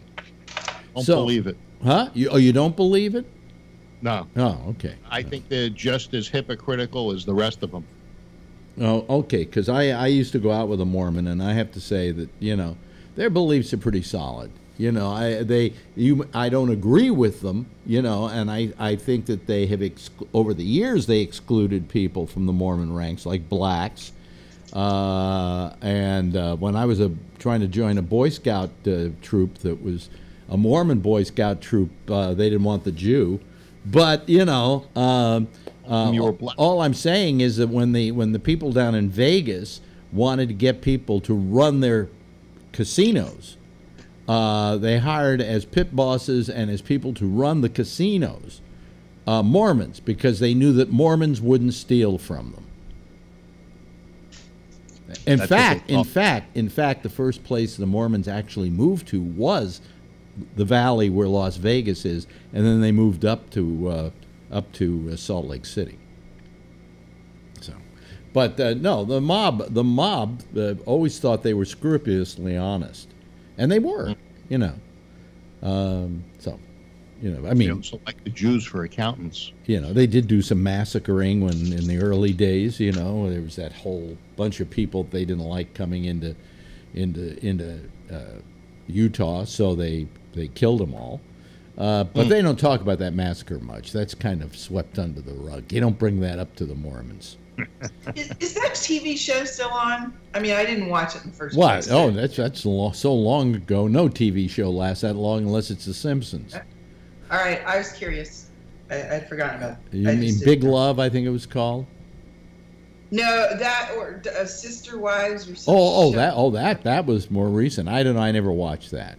Don't believe it. Huh? You don't believe it? No. Oh, okay. I think they're just as hypocritical as the rest of them. Oh, okay, because I used to go out with a Mormon, and I have to say that, you know, their beliefs are pretty solid. You know, I don't agree with them, you know, and I think that they have, over the years, they excluded people from the Mormon ranks, like blacks. And when I was trying to join a Boy Scout troop that was a Mormon Boy Scout troop, they didn't want the Jew. But, you know, all I'm saying is that when the people down in Vegas wanted to get people to run their casinos, they hired as pit bosses and as people to run the casinos Mormons, because they knew that Mormons wouldn't steal from them. In fact, the first place the Mormons actually moved to was the valley where Las Vegas is, and then they moved up to Salt Lake City. So, but no, the mob always thought they were scrupulously honest. And they were, you know. So, You know, I mean, select the Jews for accountants. You know, they did do some massacring when in the early days. You know, there was that whole bunch of people they didn't like coming into Utah, so they killed them all. But they don't talk about that massacre much. That's kind of swept under the rug. They don't bring that up to the Mormons. Is that TV show still on? I mean, I didn't watch it in the first place. What? Oh, that's so long ago. No TV show lasts that long unless it's The Simpsons. All right, I was curious. I'd forgotten about it. You mean Big Love, I think it was called? No, that or Sister Wives or something. That was more recent. I don't know. I never watched that.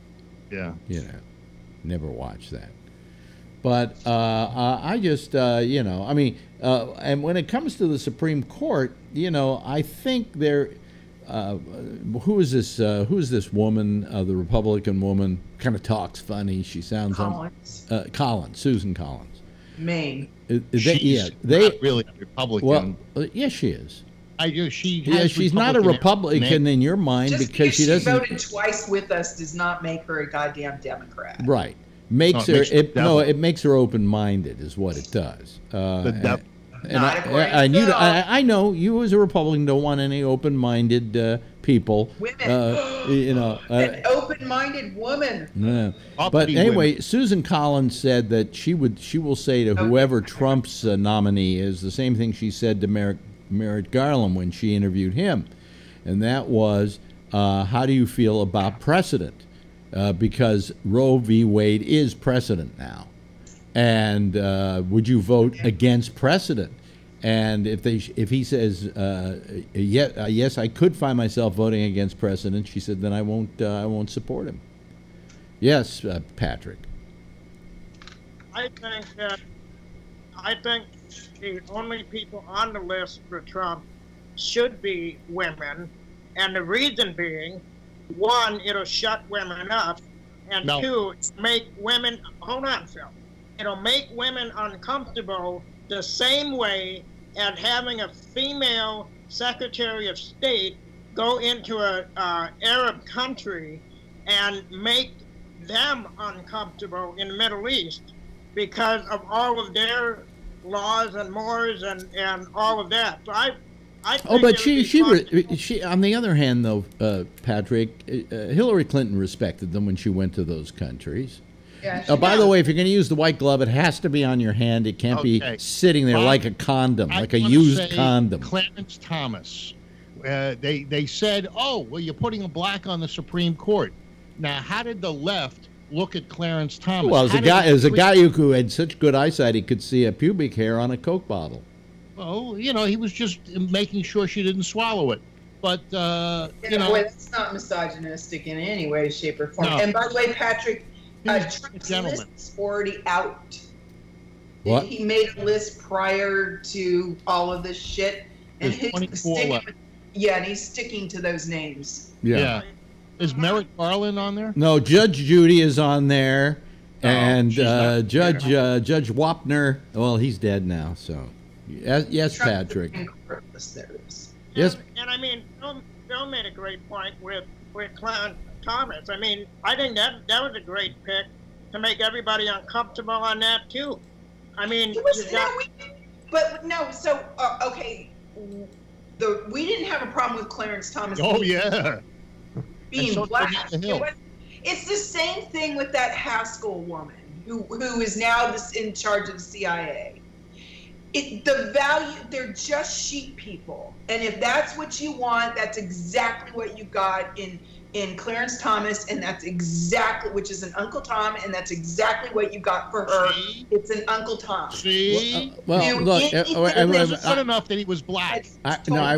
Yeah. You know, never watched that. But I just, you know, I mean, and when it comes to the Supreme Court, you know, I think there, who is this woman, the Republican woman, kind of talks funny. She sounds Collins. Collins, Susan Collins. Maine. She's not really a Republican. Well, yes, she is. She's not a Republican in your mind just because she doesn't. Voted twice with us does not make her a goddamn Democrat. Right. It makes her open-minded, is what it does. I know you as a Republican don't want any open-minded people. Women, you know, an open-minded woman. Yeah. But anyway, women. Susan Collins said that she will say to whoever Trump's nominee is the same thing she said to Merrick Garland when she interviewed him, and that was, how do you feel about precedent? Because Roe v. Wade is precedent now, and would you vote against precedent? And if he says yes, I could find myself voting against precedent, she said, then I won't support him. Yes, Patrick. I think the only people on the list for Trump should be women, and the reason being, one, it'll shut women up, and two, make women, hold on, Phil, it'll make women uncomfortable the same way as having a female Secretary of State go into a Arab country and make them uncomfortable in the Middle East because of all of their laws and mores and all of that. So I but she on the other hand, though, Patrick, Hillary Clinton respected them when she went to those countries. Yeah, by the way, if you're going to use the white glove, it has to be on your hand. It can't be sitting there like a condom, like a used condom. Clarence Thomas. They said, oh, well, you're putting a black on the Supreme Court. Now, how did the left look at Clarence Thomas? Well, as a guy who had such good eyesight, he could see a pubic hair on a Coke bottle. Well, you know, he was just making sure she didn't swallow it. But, you know. That's not misogynistic in any way, shape, or form. No. And by the way, Patrick, Trump's list is already out. What? He made a list prior to all of this shit. And he's sticking to those names. Yeah. Is Merrick Garland on there? No, Judge Judy is on there. And Judge Wapner, well, he's dead now, so. Yes, Patrick. Yes. And I mean, Bill made a great point with Clarence Thomas. I mean, I think that was a great pick to make everybody uncomfortable on that too. I mean, okay. We didn't have a problem with Clarence Thomas. Oh yeah. Being black. It's the same thing with that Haskell woman who is now in charge of the CIA. They're just sheep people. And if that's what you want, that's exactly what you got in Clarence Thomas, and that's exactly, which is an Uncle Tom, and that's exactly what you got for her. See? It's an Uncle Tom. See? Well, look, it wasn't good enough that he was black. I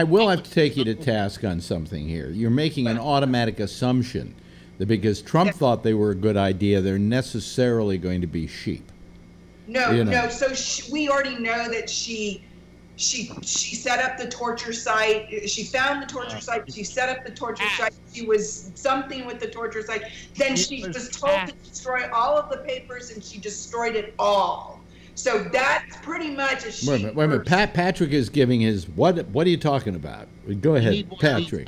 will have to take you to task on something here. You're making an automatic assumption that because Trump thought they were a good idea, they're necessarily going to be sheep. No. So we already know that she set up the torture site. She found the torture site. She set up the torture site. She was something with the torture site. Then she was told to destroy all of the papers, and she destroyed it all. So that's pretty much a sheep. Wait a minute. Patrick is giving his what? What are you talking about? Go ahead, Patrick.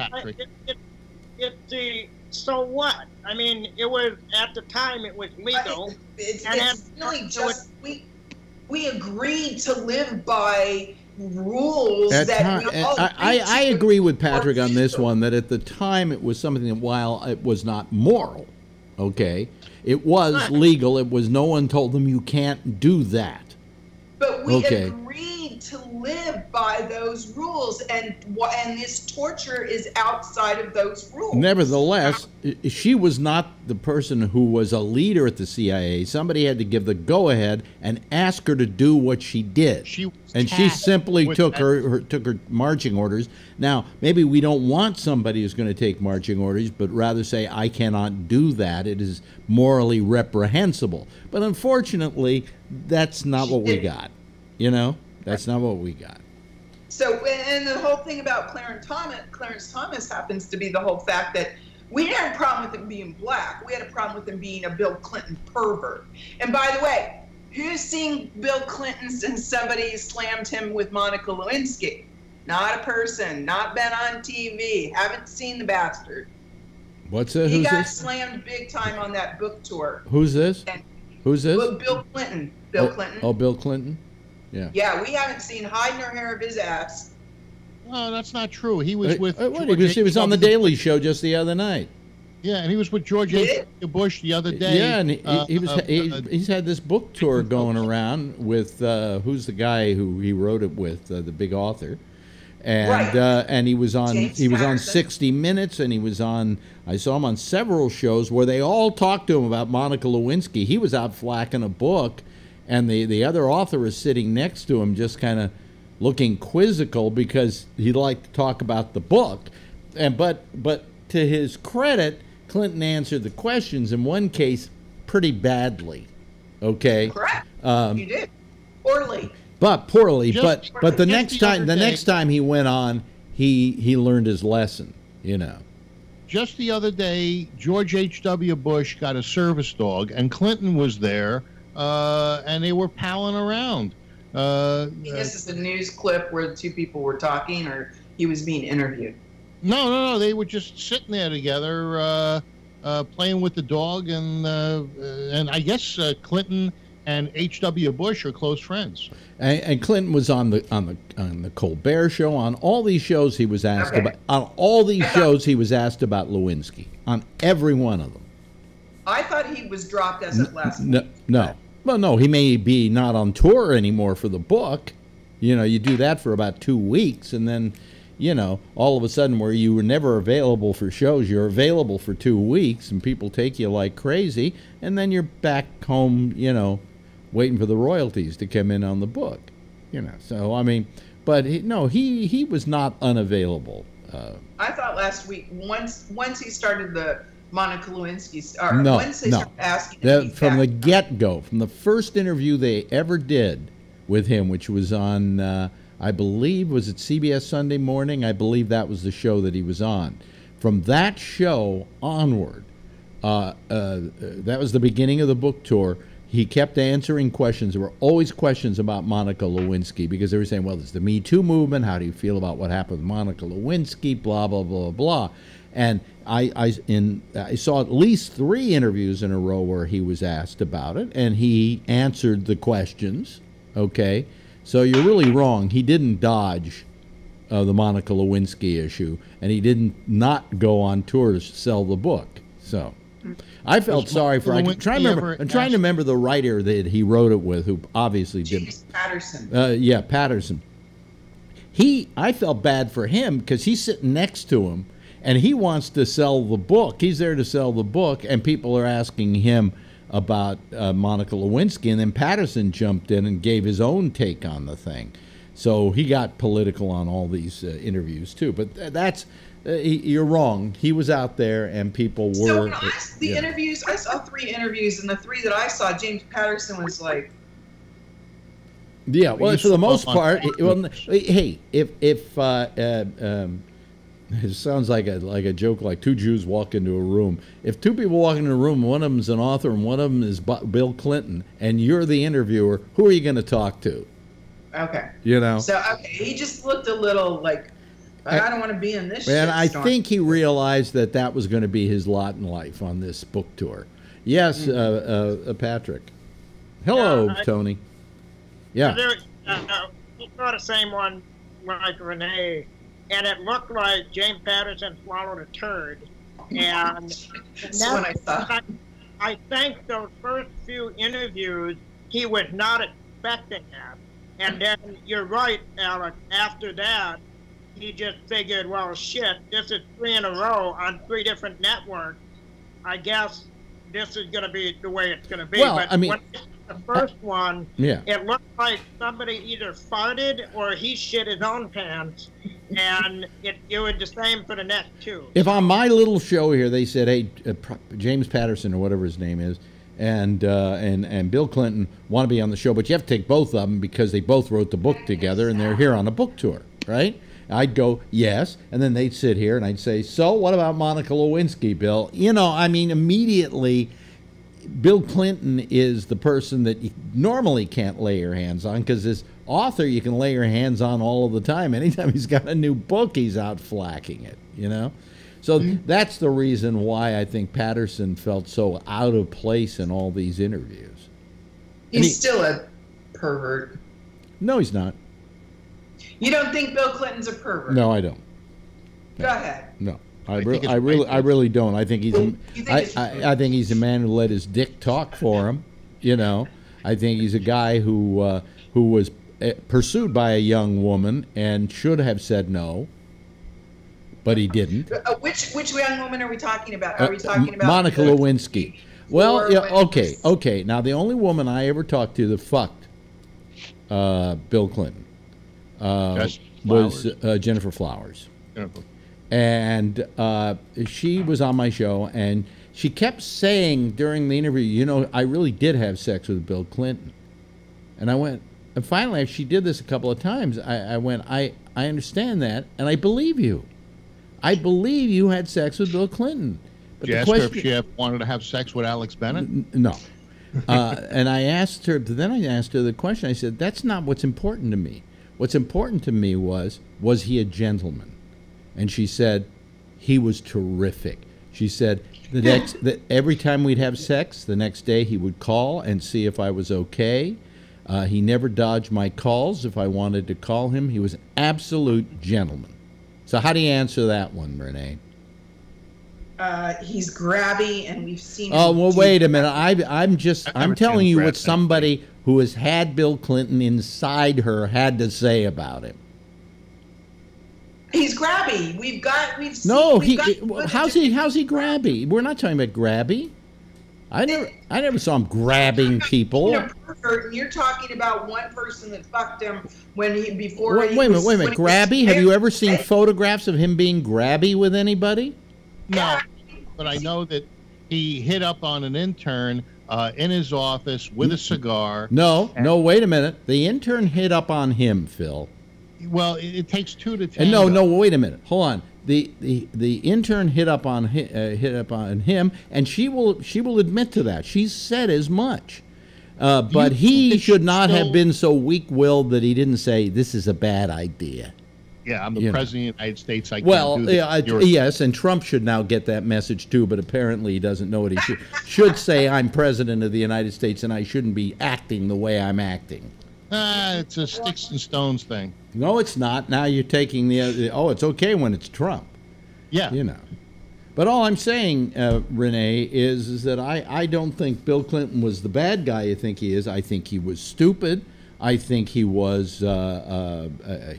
It's the so what? I mean, it was, at the time, it was legal. It's really just, we agreed to live by rules that we all I agree with Patrick on this one, that at the time it was something that, while it was not moral, okay, it was legal. It was, no one told them you can't do that. But we agreed to live by those rules, and this torture is outside of those rules. Nevertheless, she was not the person who was a leader at the CIA. Somebody had to give the go-ahead and ask her to do what she did. She simply took her marching orders. Now, maybe we don't want somebody who's going to take marching orders, but rather say, I cannot do that. It is morally reprehensible. But unfortunately, that's not what we got. You know, that's not what we got. So, and the whole thing about Clarence Thomas happens to be the whole fact that we didn't have a problem with him being black. We had a problem with him being a Bill Clinton pervert. And by the way, who's seen Bill Clinton since somebody slammed him with Monica Lewinsky? Not a person, not been on TV, haven't seen the bastard. What's that? He got slammed big time on that book tour. Who's this? Who's this? Bill Clinton. Bill Clinton. Oh, Bill Clinton? Yeah. Yeah, we haven't seen hide nor hair of his ass. No, that's not true. He was with he was on the Daily Show just the other night. Yeah, and he was with George H.W. Bush the other day. Yeah, and he's had this book tour going around with who's the guy who he wrote it with, the big author, and and he was on 60 Minutes, and he was on. I saw him on several shows where they all talked to him about Monica Lewinsky. He was out flacking a book, and the other author is sitting next to him, just kind of looking quizzical because he liked to talk about the book, and but to his credit, Clinton answered the questions in one case pretty badly. Okay. Correct. You did poorly. But the next time he went on, he learned his lesson. You know. Just the other day, George H.W. Bush got a service dog, and Clinton was there, and they were palling around. This is a news clip where the two people were talking, or he was being interviewed. No. They were just sitting there together, playing with the dog, and I guess Clinton and H.W. Bush are close friends. And Clinton was on the Colbert Show, on all these shows he was asked about. On all these shows he was asked about Lewinsky, on every one of them. I thought he was dropped as of last week. No. Well, no, he may be not on tour anymore for the book. You know, you do that for about 2 weeks, and then, you know, all of a sudden where you were never available for shows, you're available for 2 weeks, and people take you like crazy, and then you're back home, you know, waiting for the royalties to come in on the book. You know, so, I mean, but he was not unavailable. I thought last week, once he started the Monica Lewinsky, once they started asking from the get-go, from the first interview they ever did with him, which was on, I believe, was it CBS Sunday Morning? I believe that was the show that he was on. From that show onward, that was the beginning of the book tour. He kept answering questions. There were always questions about Monica Lewinsky because they were saying, well, there's the Me Too movement. How do you feel about what happened with Monica Lewinsky? Blah, blah, blah, blah. And I saw at least 3 interviews in a row where he was asked about it, and he answered the questions. Okay, so you're really wrong. He didn't dodge the Monica Lewinsky issue, and he didn't not go on tour to sell the book. So I felt sorry for. I'm trying to remember the writer that he wrote it with, who obviously didn't. James Patterson. Yeah, Patterson. I felt bad for him because he's sitting next to him, and he wants to sell the book. He's there to sell the book, and people are asking him about Monica Lewinsky, and then Patterson jumped in and gave his own take on the thing. So he got political on all these interviews too. But that's you're wrong. He was out there, and people were. So when interviews, I saw 3 interviews, and the 3 that I saw, James Patterson was like. Yeah, well, for the most part, hey, if it sounds like a joke, like 2 Jews walk into a room. If 2 people walk into a room, one of them is an author and one of them is Bill Clinton, and you're the interviewer, who are you going to talk to? Okay. You know. So he just looked a little like. But I don't want to be in this And I shitstorm. think he realized that that was going to be his lot in life on this book tour. Yes, Patrick. Hello, Yeah, Tony. Yeah. He saw the same one like Renee, and it looked like James Patterson swallowed a turd. And That's what I thought. I think those first few interviews, he was not expecting that. And then you're right, Alex. After that, he just figured, well, shit, this is 3 in a row on 3 different networks. I guess this is going to be the way it's going to be. Well, but I mean, when the first one, yeah. it looked like somebody either farted or he shit his own pants. And it was the same for the next 2. If on my little show here they said, hey, James Patterson or whatever his name is, and Bill Clinton want to be on the show, but you have to take both of them because they both wrote the book together and they're here on a book tour, right? I'd go, yes, and then they'd sit here and I'd say, so what about Monica Lewinsky, Bill? You know, I mean, immediately, Bill Clinton is the person that you normally can't lay your hands on because this author you can lay your hands on all of the time. Anytime he's got a new book, he's out flacking it, you know? So that's the reason why I think Patterson felt so out of place in all these interviews. He's still a pervert. No, he's not. You don't think Bill Clinton's a pervert? No, I don't. Go ahead. No, I really don't. I think he's I think he's a man who let his dick talk for him. You know, I think he's a guy who was pursued by a young woman and should have said no, but he didn't. Which young woman are we talking about? Are we talking about Monica Lewinsky? Well, yeah, Lewinsky? okay. Now, the only woman I ever talked to that fucked Bill Clinton was Jennifer Flowers. And she was on my show, and she kept saying during the interview, you know, I really did have sex with Bill Clinton. And I went, and finally, she did this a couple of times. I went, I understand that, and I believe you. I believe you had sex with Bill Clinton. But Did you ask her if she ever wanted to have sex with Alex Bennett? No. And I asked her, then I asked her the question. I said, that's not what's important to me. What's important to me was he a gentleman? And she said, he was terrific. She said, every time we'd have sex, the next day he would call and see if I was okay. He never dodged my calls if I wanted to call him. He was an absolute gentleman. So how do you answer that one, Renee? He's grabby, and we've seen. Oh, well, wait a minute. I'm telling you what somebody who has had Bill Clinton inside her had to say about him. He's grabby. We've seen. No, how's he grabby? We're not talking about grabby. I never saw him grabbing people. You're talking about one person that fucked him when he Wait a minute. Grabby? Have you ever seen photographs of him being grabby with anybody? No, but I know that he hit up on an intern in his office with a cigar. No, wait a minute. The intern hit up on him, Phil. Well, it takes 2 to 10. No, wait a minute. Hold on. The intern hit up on him, and she will admit to that. She's said as much. But he should not have been so weak-willed that he didn't say, this is a bad idea. Yeah, I'm the president of the United States. I can't do this. Yes, and Trump should now get that message too, but apparently he doesn't know what he should say. I'm president of the United States, and I shouldn't be acting the way I'm acting. It's a sticks and stones thing. No, it's not. Now you're taking it's okay when it's Trump. Yeah. You know. But all I'm saying, Renee, is that I don't think Bill Clinton was the bad guy you think he is. I think he was stupid. I think he was,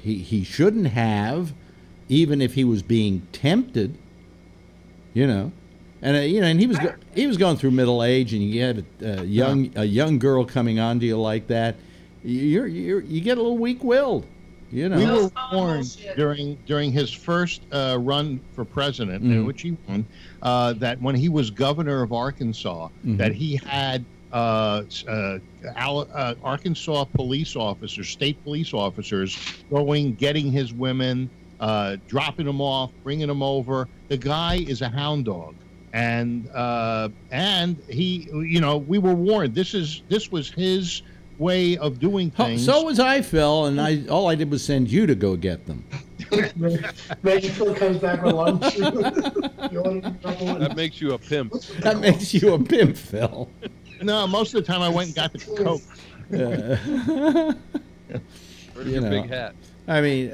he shouldn't have, even if he was being tempted, you know. And, and he was going through middle age, and you had a young girl coming on to you like that. You get a little weak-willed, you know. We were warned during his first run for president, in which he won, that when he was governor of Arkansas, that he had Arkansas police officers, state police officers, getting his women, dropping them off, bringing them over. The guy is a hound dog, and he, we were warned. This was his way of doing things. So was I, Phil, and all I did was send you to go get them. Phil comes back with lunch. That makes you a pimp. That makes you a pimp, Phil. No, most of the time I went and got the Coke. Where's your big hat? I mean,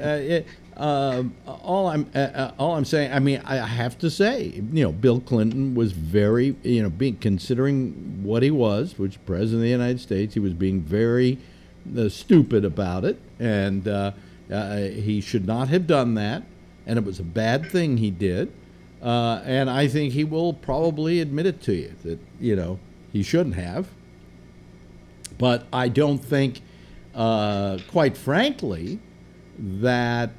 all I'm saying. I mean, I have to say, Bill Clinton was very, considering what he was, which president of the United States, he was being very stupid about it, and he should not have done that, and it was a bad thing he did, and I think he will probably admit it to you that he shouldn't have. But I don't think, quite frankly, that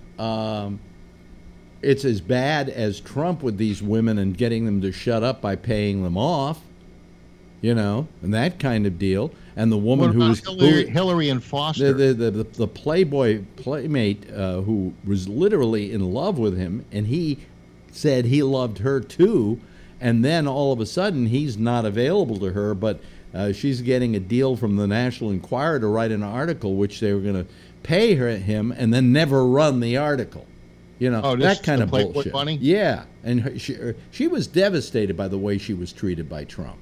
it's as bad as Trump with these women and getting them to shut up by paying them off, and that kind of deal. And the woman who was Hillary and Foster, the Playboy playmate who was literally in love with him, and he said he loved her too, and then all of a sudden he's not available to her, but she's getting a deal from the National Enquirer to write an article which they were going to pay him and then never run the article. That kind of bullshit. Bunny? Yeah, and she was devastated by the way she was treated by Trump.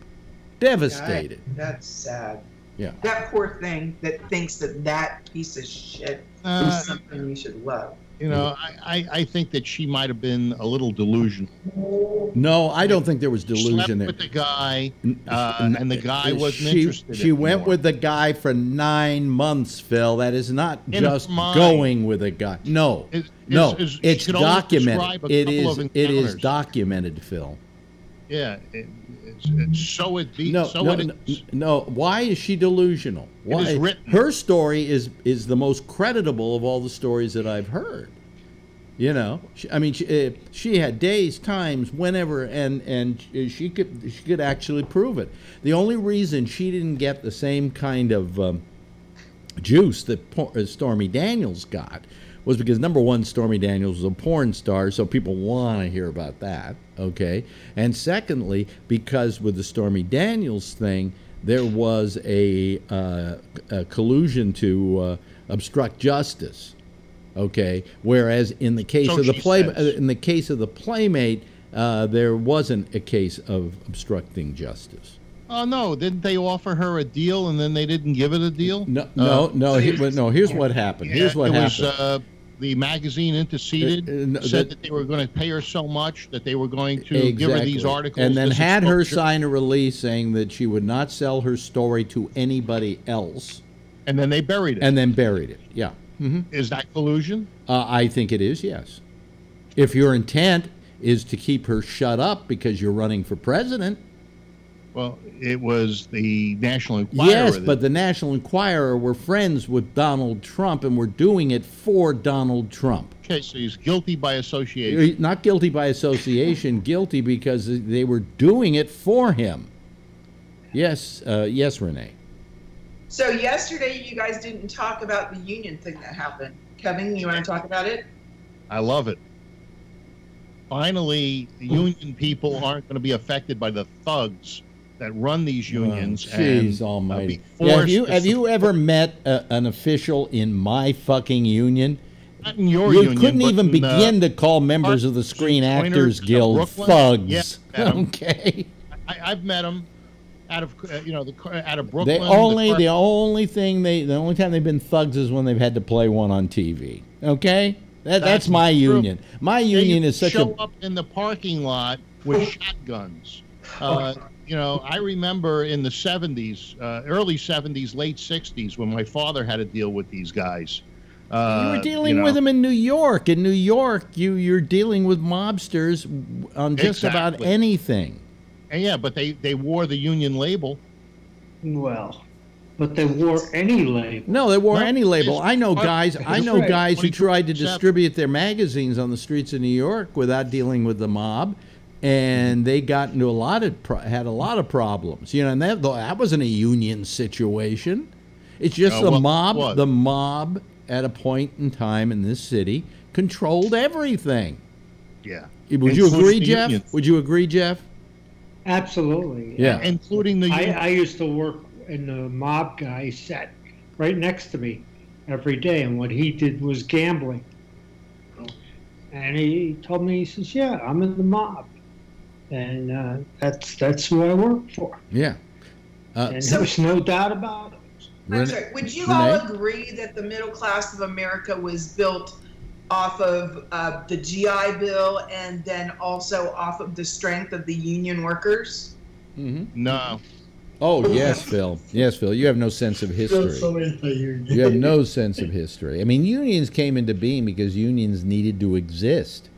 Devastated. That's sad. Yeah. That poor thing that thinks that piece of shit is something you should love. I think that she might have been a little delusional. No, I don't think there was delusion slept there. with the guy, and the guy wasn't interested. She went with the guy for 9 months, Phil. That is not just going with a guy. No, it's documented. It is documented, Phil. Yeah, no. Why is she delusional? Why? It is written. Her story is the most creditable of all the stories that I've heard. She had days, times, whenever, and she could actually prove it. The only reason she didn't get the same kind of juice that Stormy Daniels got was because, number one, Stormy Daniels was a porn star, so people want to hear about that, okay? And secondly, because with the Stormy Daniels thing, there was a collusion to obstruct justice, okay? Whereas in the case of the Playmate, there wasn't a case of obstructing justice. Oh no! Didn't they offer her a deal and then they didn't give it a deal? No. Here's what happened. Here's what happened. The magazine interceded, said that they were going to pay her so much that they were going to give her these articles, and then had her sign a release saying that she would not sell her story to anybody else. And then they buried it. And then buried it. Yeah. Mm-hmm. Is that collusion? I think it is. Yes. If your intent is to keep her shut up because you're running for president. Well, it was the National Enquirer. Yes, but the National Enquirer were friends with Donald Trump and were doing it for Donald Trump. Okay, so he's guilty by association. Not guilty by association, guilty because they were doing it for him. Yes, yes, Renee. So yesterday you guys didn't talk about the union thing that happened. Kevin, you want to talk about it? I love it. Finally, the union people aren't going to be affected by the thugs that run these unions. Jeez almighty. Have you ever met an official in my fucking union? Not in your union. You couldn't even begin to call members of the Screen Actors Guild thugs. Yeah, okay. I've met them out of out of Brooklyn. The only time they've been thugs is when they've had to play one on TV. Okay, that's my union. My union is such show up in the parking lot with shotguns. I remember in the 70s, early 70s, late 60s, when my father had to deal with these guys. You were dealing with them in New York. In New York, you're dealing with mobsters on just about anything. And yeah, but they wore the union label. Well, but they wore any label. No, they wore any label. I know guys who tried to distribute their magazines on the streets of New York without dealing with the mob. And they got into had a lot of problems, and that wasn't a union situation. It's just the mob at a point in time in this city controlled everything. Yeah. Would you agree, Jeff? Unions. Would you agree, Jeff? Absolutely. Yeah. Including the I used to work in the mob guy sat right next to me every day, and what he did was gambling. And he told me, he says, yeah, I'm in the mob. And that's who I work for. Yeah. And there was no doubt about it. I'm sorry. Would you all agree that the middle class of America was built off of the GI Bill and then also off of the strength of the union workers? No. Oh, yes, Phil. Yes, Phil. You have no sense of history. You have no sense of history. I mean, unions came into being because unions needed to exist.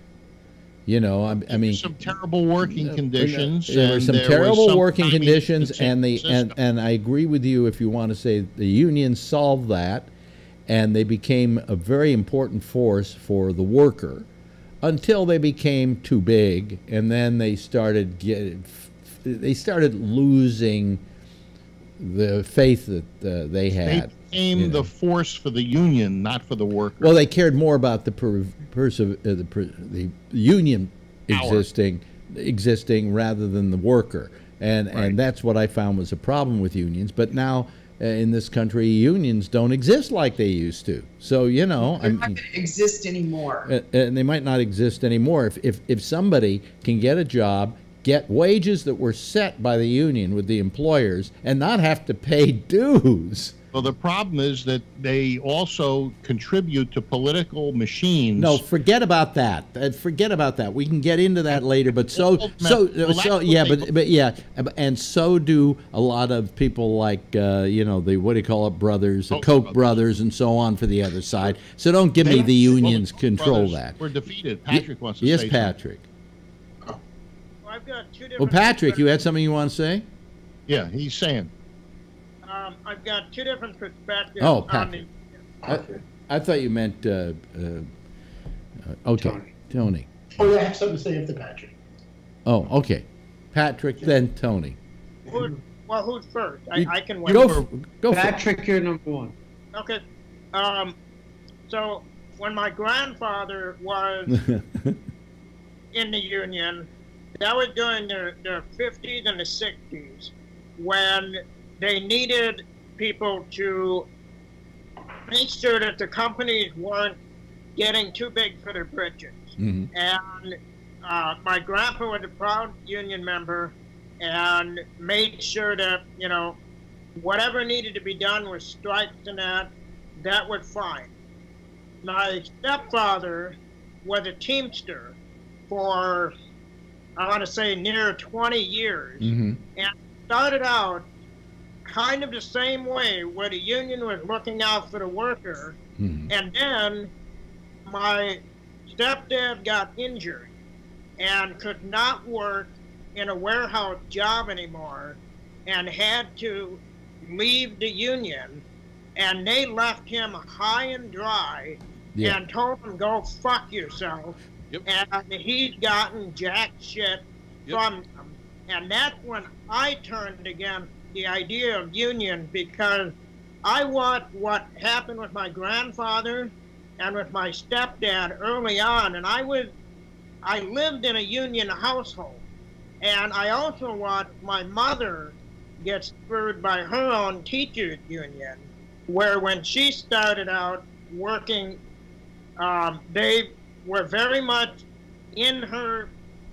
You know, I mean, some terrible working conditions. There were some terrible working conditions, and I agree with you if you want to say the unions solved that, and they became a very important force for the worker until they became too big, and then they started losing the faith that they had. They became the force for the union, not for the worker. Well, they cared more about the union existing rather than the worker, and that's what I found was a problem with unions. But now in this country, unions don't exist like they used to. So you know, they're not going to exist anymore, and they might not exist anymore if somebody can get a job, get wages that were set by the union with the employers, and not have to pay dues. Well, the problem is that they also contribute to political machines. No, forget about that. Forget about that. We can get into that later. But and so do a lot of people like you know, the what do you call it, brothers, the Koch brothers, and so on for the other side. So don't give me the unions control that. We're defeated. Patrick wants to say yes, Patrick. Well, I've got two different. Well, Patrick, you had something you want to say? Yeah, he's saying. I've got two different perspectives. Oh, Patrick. I thought you meant Tony. Oh, yeah, I have something to say after Patrick. Oh, okay. Patrick, then Tony. Who's first? I can wait. Go Patrick, you're number one. Okay. So when my grandfather was in the union, that was during the 50s and the 60s, when they needed people to make sure that the companies weren't getting too big for their britches. And my grandpa was a proud union member and made sure that, you know, whatever needed to be done with strikes and that was fine. My stepfather was a Teamster for, I want to say, near 20 years, and started out kind of the same way, where the union was looking out for the worker, and then my stepdad got injured and could not work in a warehouse job anymore and had to leave the union, and they left him high and dry and told him, go fuck yourself. And he's gotten jack shit from them. And that's when I turned against the idea of union, because I want what happened with my grandfather and with my stepdad early on, and I lived in a union household, and I also want my mother gets screwed by her own teachers union, where when she started out working, they were very much in her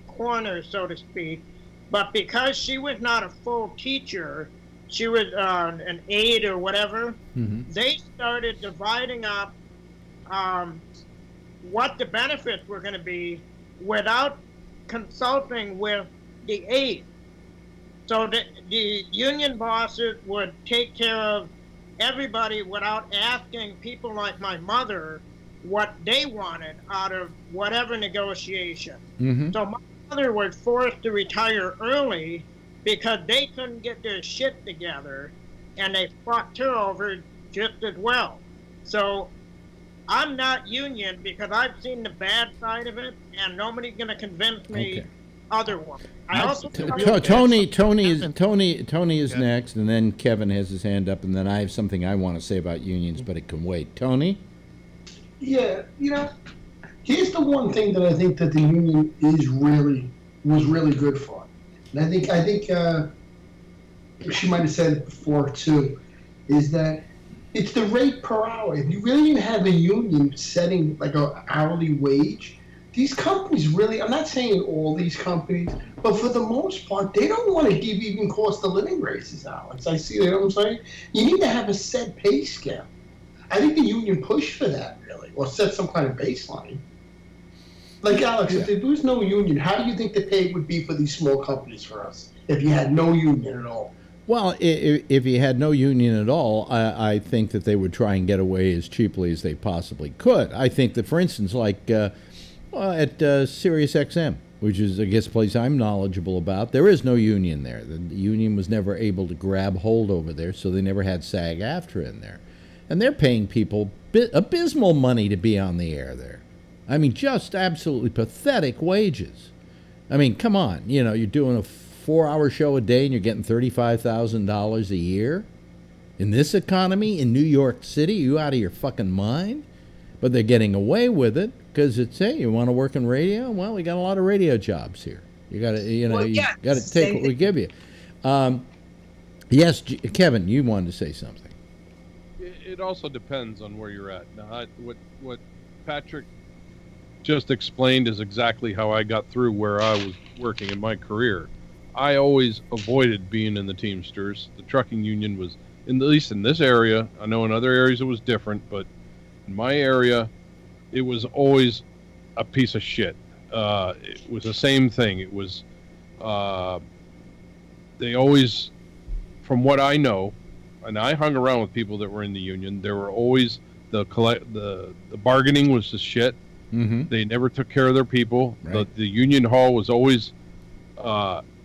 corner, so to speak. But because she was not a full teacher, she was an aide or whatever, they started dividing up what the benefits were going to be without consulting with the aide. So the union bosses would take care of everybody without asking people like my mother what they wanted out of whatever negotiation. So my mother was forced to retire early because they couldn't get their shit together, and they fucked her over just as well. So I'm not union because I've seen the bad side of it, and nobody's going to convince me otherwise. I also Tony is next, and then Kevin has his hand up, and then I have something I want to say about unions, but it can wait. Tony? Yeah, you know, here's the one thing that I think that the union was really good for, and I think she might have said it before too, is that it's the rate per hour. If you really didn't have a union setting like an hourly wage, these companies really, I'm not saying all these companies, but for the most part, they don't want to give even cost of living raises, Alex. I see, you know what I'm saying? You need to have a set pay scale. I think the union pushed for that, really, or set some kind of baseline. Like, Alex, if there was no union, how do you think the pay would be for these small companies for us if you had no union at all? Well, if you had no union at all, I think that they would try and get away as cheaply as they possibly could. I think that, for instance, like at Sirius XM, which is, I guess, a place I'm knowledgeable about, there is no union there. The union was never able to grab hold over there, so they never had SAG-AFTRA in there. And they're paying people abysmal money to be on the air there. I mean, just absolutely pathetic wages. I mean, come on, you know, you're doing a 4-hour show a day and you're getting $35,000 a year? In this economy, in New York City, you out of your fucking mind? But they're getting away with it because it's, hey, you want to work in radio? Well, we got a lot of radio jobs here. You got to, you know, you got to take what we give you. Yes, Kevin, you wanted to say something. It also depends on where you're at. Now, what Patrick just explained is exactly how I got through where I was working in my career. I always avoided being in the Teamsters. The trucking union was, at least in this area, I know in other areas it was different, but in my area, it was always a piece of shit. It was the same thing. It was, they always, from what I know, and I hung around with people that were in the union, there were always, the bargaining was just shit. Mm-hmm. They never took care of their people. Right. The union hall was always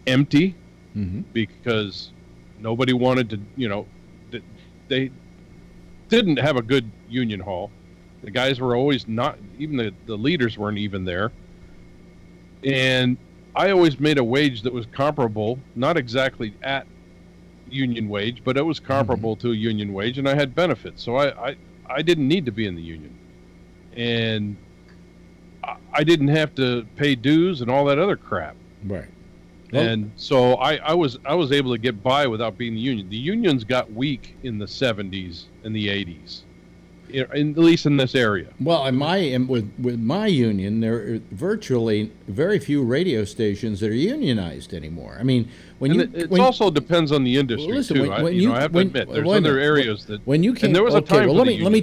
empty because nobody wanted to, you know, they didn't have a good union hall. The guys were always not, even the leaders weren't even there. And I always made a wage that was comparable, not exactly at union wage, but it was comparable to a union wage, and I had benefits. So I didn't need to be in the union. And I didn't have to pay dues and all that other crap. Right. And so I was able to get by without being in the union. The unions got weak in the 70s and the 80s, at least in this area. Well, with my union, there are virtually very few radio stations that are unionized anymore. I mean, it also depends on the industry too. I have to admit, there's other areas that when you came. And there was a time. Well, let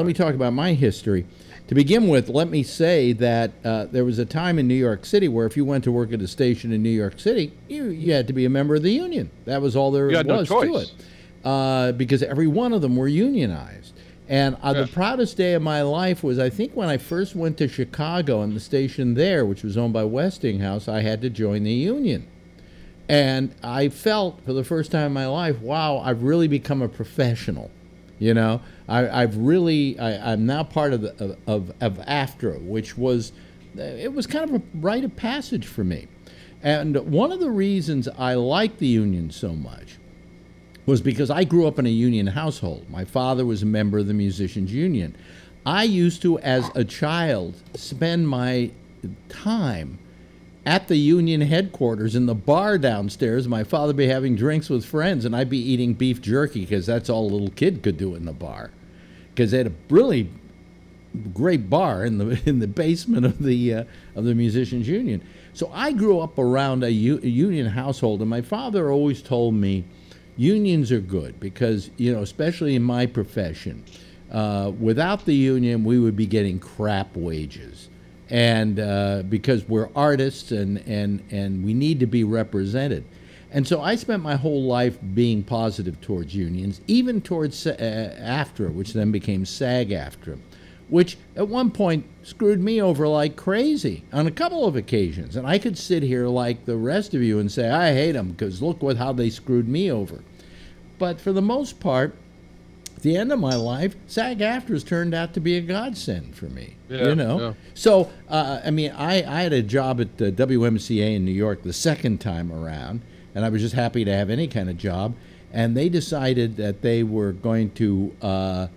me talk about my history. To begin with, let me say that there was a time in New York City where if you went to work at a station in New York City, you had to be a member of the union. That was all there was to it. Because every one of them were unionized. And the proudest day of my life was, I think, when I first went to Chicago and the station there, which was owned by Westinghouse, I had to join the union. And I felt for the first time in my life, wow, I've really become a professional. You know, I'm now part of AFTRA, which was, it was kind of a rite of passage for me. And one of the reasons I liked the union so much was because I grew up in a union household. My father was a member of the Musicians Union. I used to, as a child, spend my time at the union headquarters in the bar downstairs. My father would be having drinks with friends, and I'd be eating beef jerky because that's all a little kid could do in the bar. Because they had a really great bar in the basement of the Musicians Union. So I grew up around a union household, and my father always told me unions are good because, you know, especially in my profession, without the union we would be getting crap wages. And because we're artists and we need to be represented. And so I spent my whole life being positive towards unions, even towards AFTRA, which then became SAG-AFTRA, which at one point screwed me over like crazy on a couple of occasions. And I could sit here like the rest of you and say, I hate them because look how they screwed me over. But for the most part, at the end of my life, SAG-AFTRA's turned out to be a godsend for me. Yeah, you know? Yeah. So, I mean, I had a job at the WMCA in New York the second time around, and I was just happy to have any kind of job. And they decided that they were going to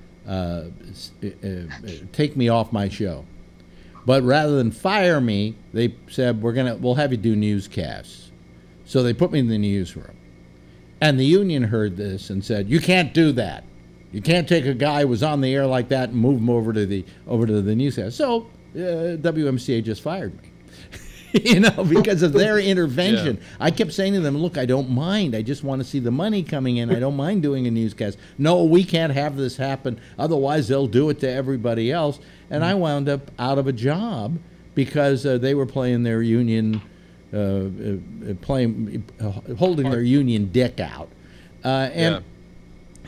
take me off my show. But rather than fire me, they said, we'll have you do newscasts. So they put me in the newsroom. And the union heard this and said, you can't do that. You can't take a guy who was on the air like that and move him over to the newscast. So WMCA just fired me. You know, because of their intervention. Yeah. I kept saying to them, look, I don't mind. I just want to see the money coming in. I don't mind doing a newscast. No, we can't have this happen. Otherwise, they'll do it to everybody else. And I wound up out of a job because they were playing their union, holding their union dick out.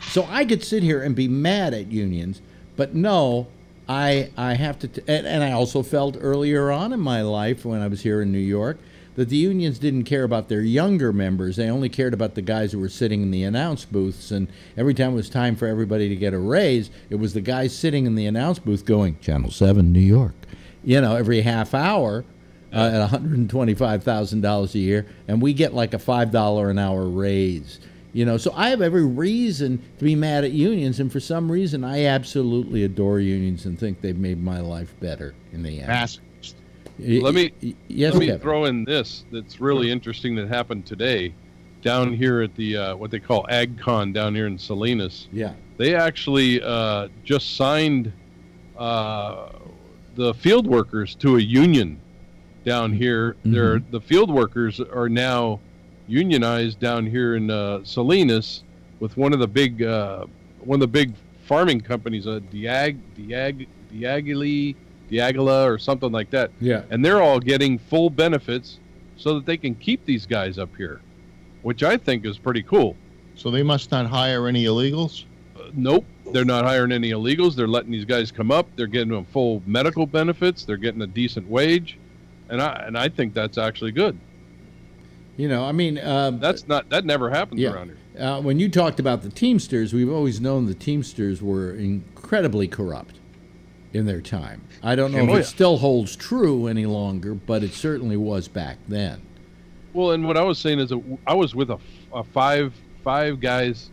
So I could sit here and be mad at unions, but no, I have to, and I also felt earlier on in my life when I was here in New York that the unions didn't care about their younger members. They only cared about the guys who were sitting in the announce booths. And every time it was time for everybody to get a raise, it was the guys sitting in the announce booth going, Channel 7, New York, you know, every half hour at $125,000 a year. And we get like a $5 an hour raise. You know, so I have every reason to be mad at unions, and for some reason I absolutely adore unions and think they've made my life better in the end. Let me Kevin. throw in this that's really interesting that happened today down here at the what they call AgCon down here in Salinas. Yeah. They actually just signed the field workers to a union down here. Mm-hmm. The field workers are now unionized down here in Salinas with one of the big farming companies, Diagila or something like that. Yeah. And they're all getting full benefits so that they can keep these guys up here, which I think is pretty cool. So they must not hire any illegals? Nope, they're not hiring any illegals. They're letting these guys come up. They're getting them full medical benefits. They're getting a decent wage, and I think that's actually good. You know, I mean, that never happens around here. When you talked about the Teamsters, we've always known the Teamsters were incredibly corrupt in their time. I don't know if it still holds true any longer, but it certainly was back then. Well, and what I was saying is that I was with a five guys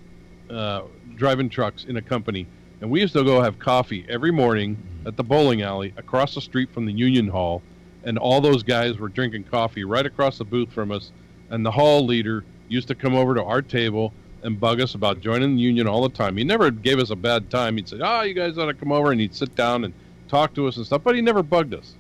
driving trucks in a company, and we used to go have coffee every morning at the bowling alley across the street from the Union Hall, and all those guys were drinking coffee right across the booth from us. And the hall leader used to come over to our table and bug us about joining the union all the time. He never gave us a bad time. He'd say, "Oh, you guys ought to come over," and he'd sit down and talk to us and stuff. But he never bugged us.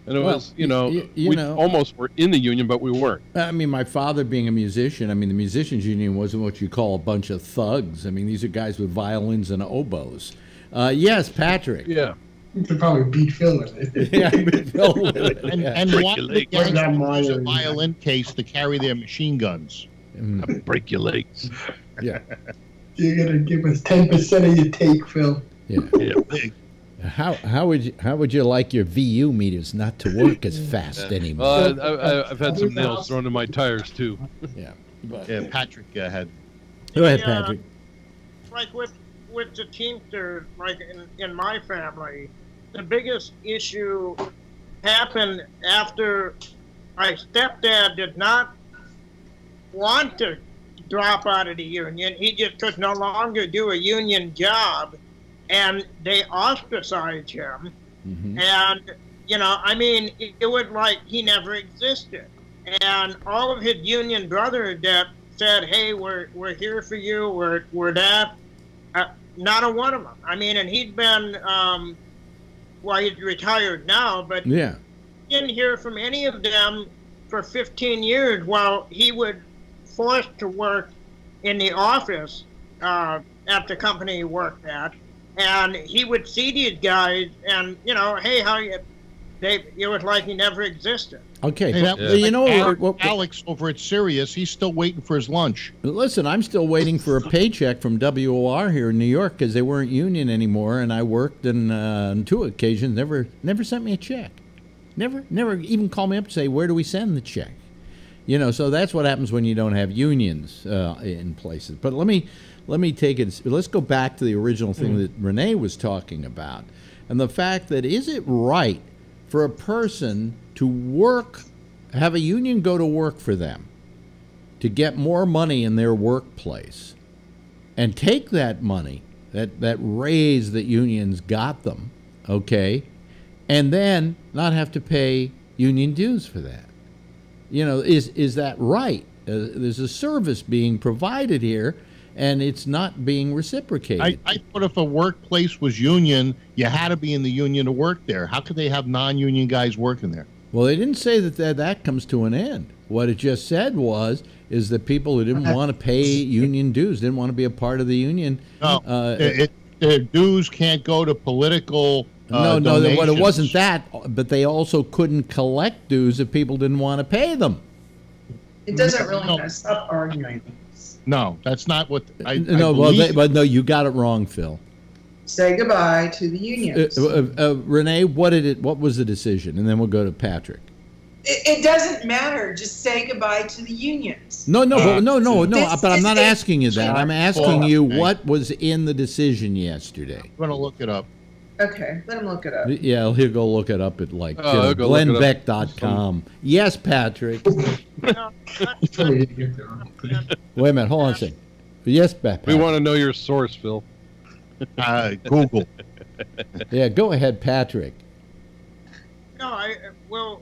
And it was, we almost were in the union, but we weren't. I mean, my father being a musician, I mean, the musicians union wasn't what you call a bunch of thugs. I mean, these are guys with violins and oboes. Yes, Patrick. Yeah. You could probably beat Phil with it. Yeah, beat Phil with it. And why the gangs use a violin case to carry their machine guns? Break your legs. Yeah. You're gonna give us 10% of your take, Phil. Yeah. How would you like your VU meters not to work as fast anymore? I've had some nails thrown in my tires too. Yeah. But, Patrick had. Go ahead, Patrick. Like with the Teamsters, like in my family, the biggest issue happened after my stepdad did not want to drop out of the union. He just could no longer do a union job, and they ostracized him. Mm-hmm. And, you know, I mean, it was like he never existed. And all of his union brothers that said, "Hey, we're here for you, we're that," not a one of them. I mean, and he'd been, well, he's retired now, but yeah, didn't hear from any of them for 15 years while he would forced to work in the office at the company he worked at. And he would see these guys and, you know, "Hey, how you?" It was like he never existed. Okay, hey, you know, Alex over at Sirius, he's still waiting for his lunch. Listen, I'm still waiting for a paycheck from WOR here in New York because they weren't union anymore, and I worked on 2 occasions. Never sent me a check. Never even called me up to say, "Where do we send the check?" You know, so that's what happens when you don't have unions in places. But let me take it. Let's go back to the original thing that Renee was talking about, and the fact that is it right for a person to work, have a union go to work for them, to get more money in their workplace, and take that money, that raise that unions got them, okay, and then not have to pay union dues for that? You know, is that right? There's a service being provided here, and it's not being reciprocated. I thought if a workplace was union, you had to be in the union to work there. How could they have non-union guys working there? Well, they didn't say that comes to an end. What it just said is that people who didn't want to pay union dues, didn't want to be a part of the union. No, their dues can't go to political no, donations. What it wasn't that, but they also couldn't collect dues if people didn't want to pay them. It doesn't really stop arguing. No, that's not what I no, but no, you got it wrong, Phil. Say goodbye to the unions. Renee, what was the decision? And then we'll go to Patrick. It doesn't matter. Just say goodbye to the unions. No. But I'm not asking you that. I'm asking you what was in the decision yesterday. I'm going to look it up. Okay, let him look it up. Yeah, he'll go look it up at glennbeck.com. Yes, Patrick. Wait a minute, hold on a second. Yes, Patrick. We want to know your source, Phil. Google. Yeah, go ahead, Patrick. No, what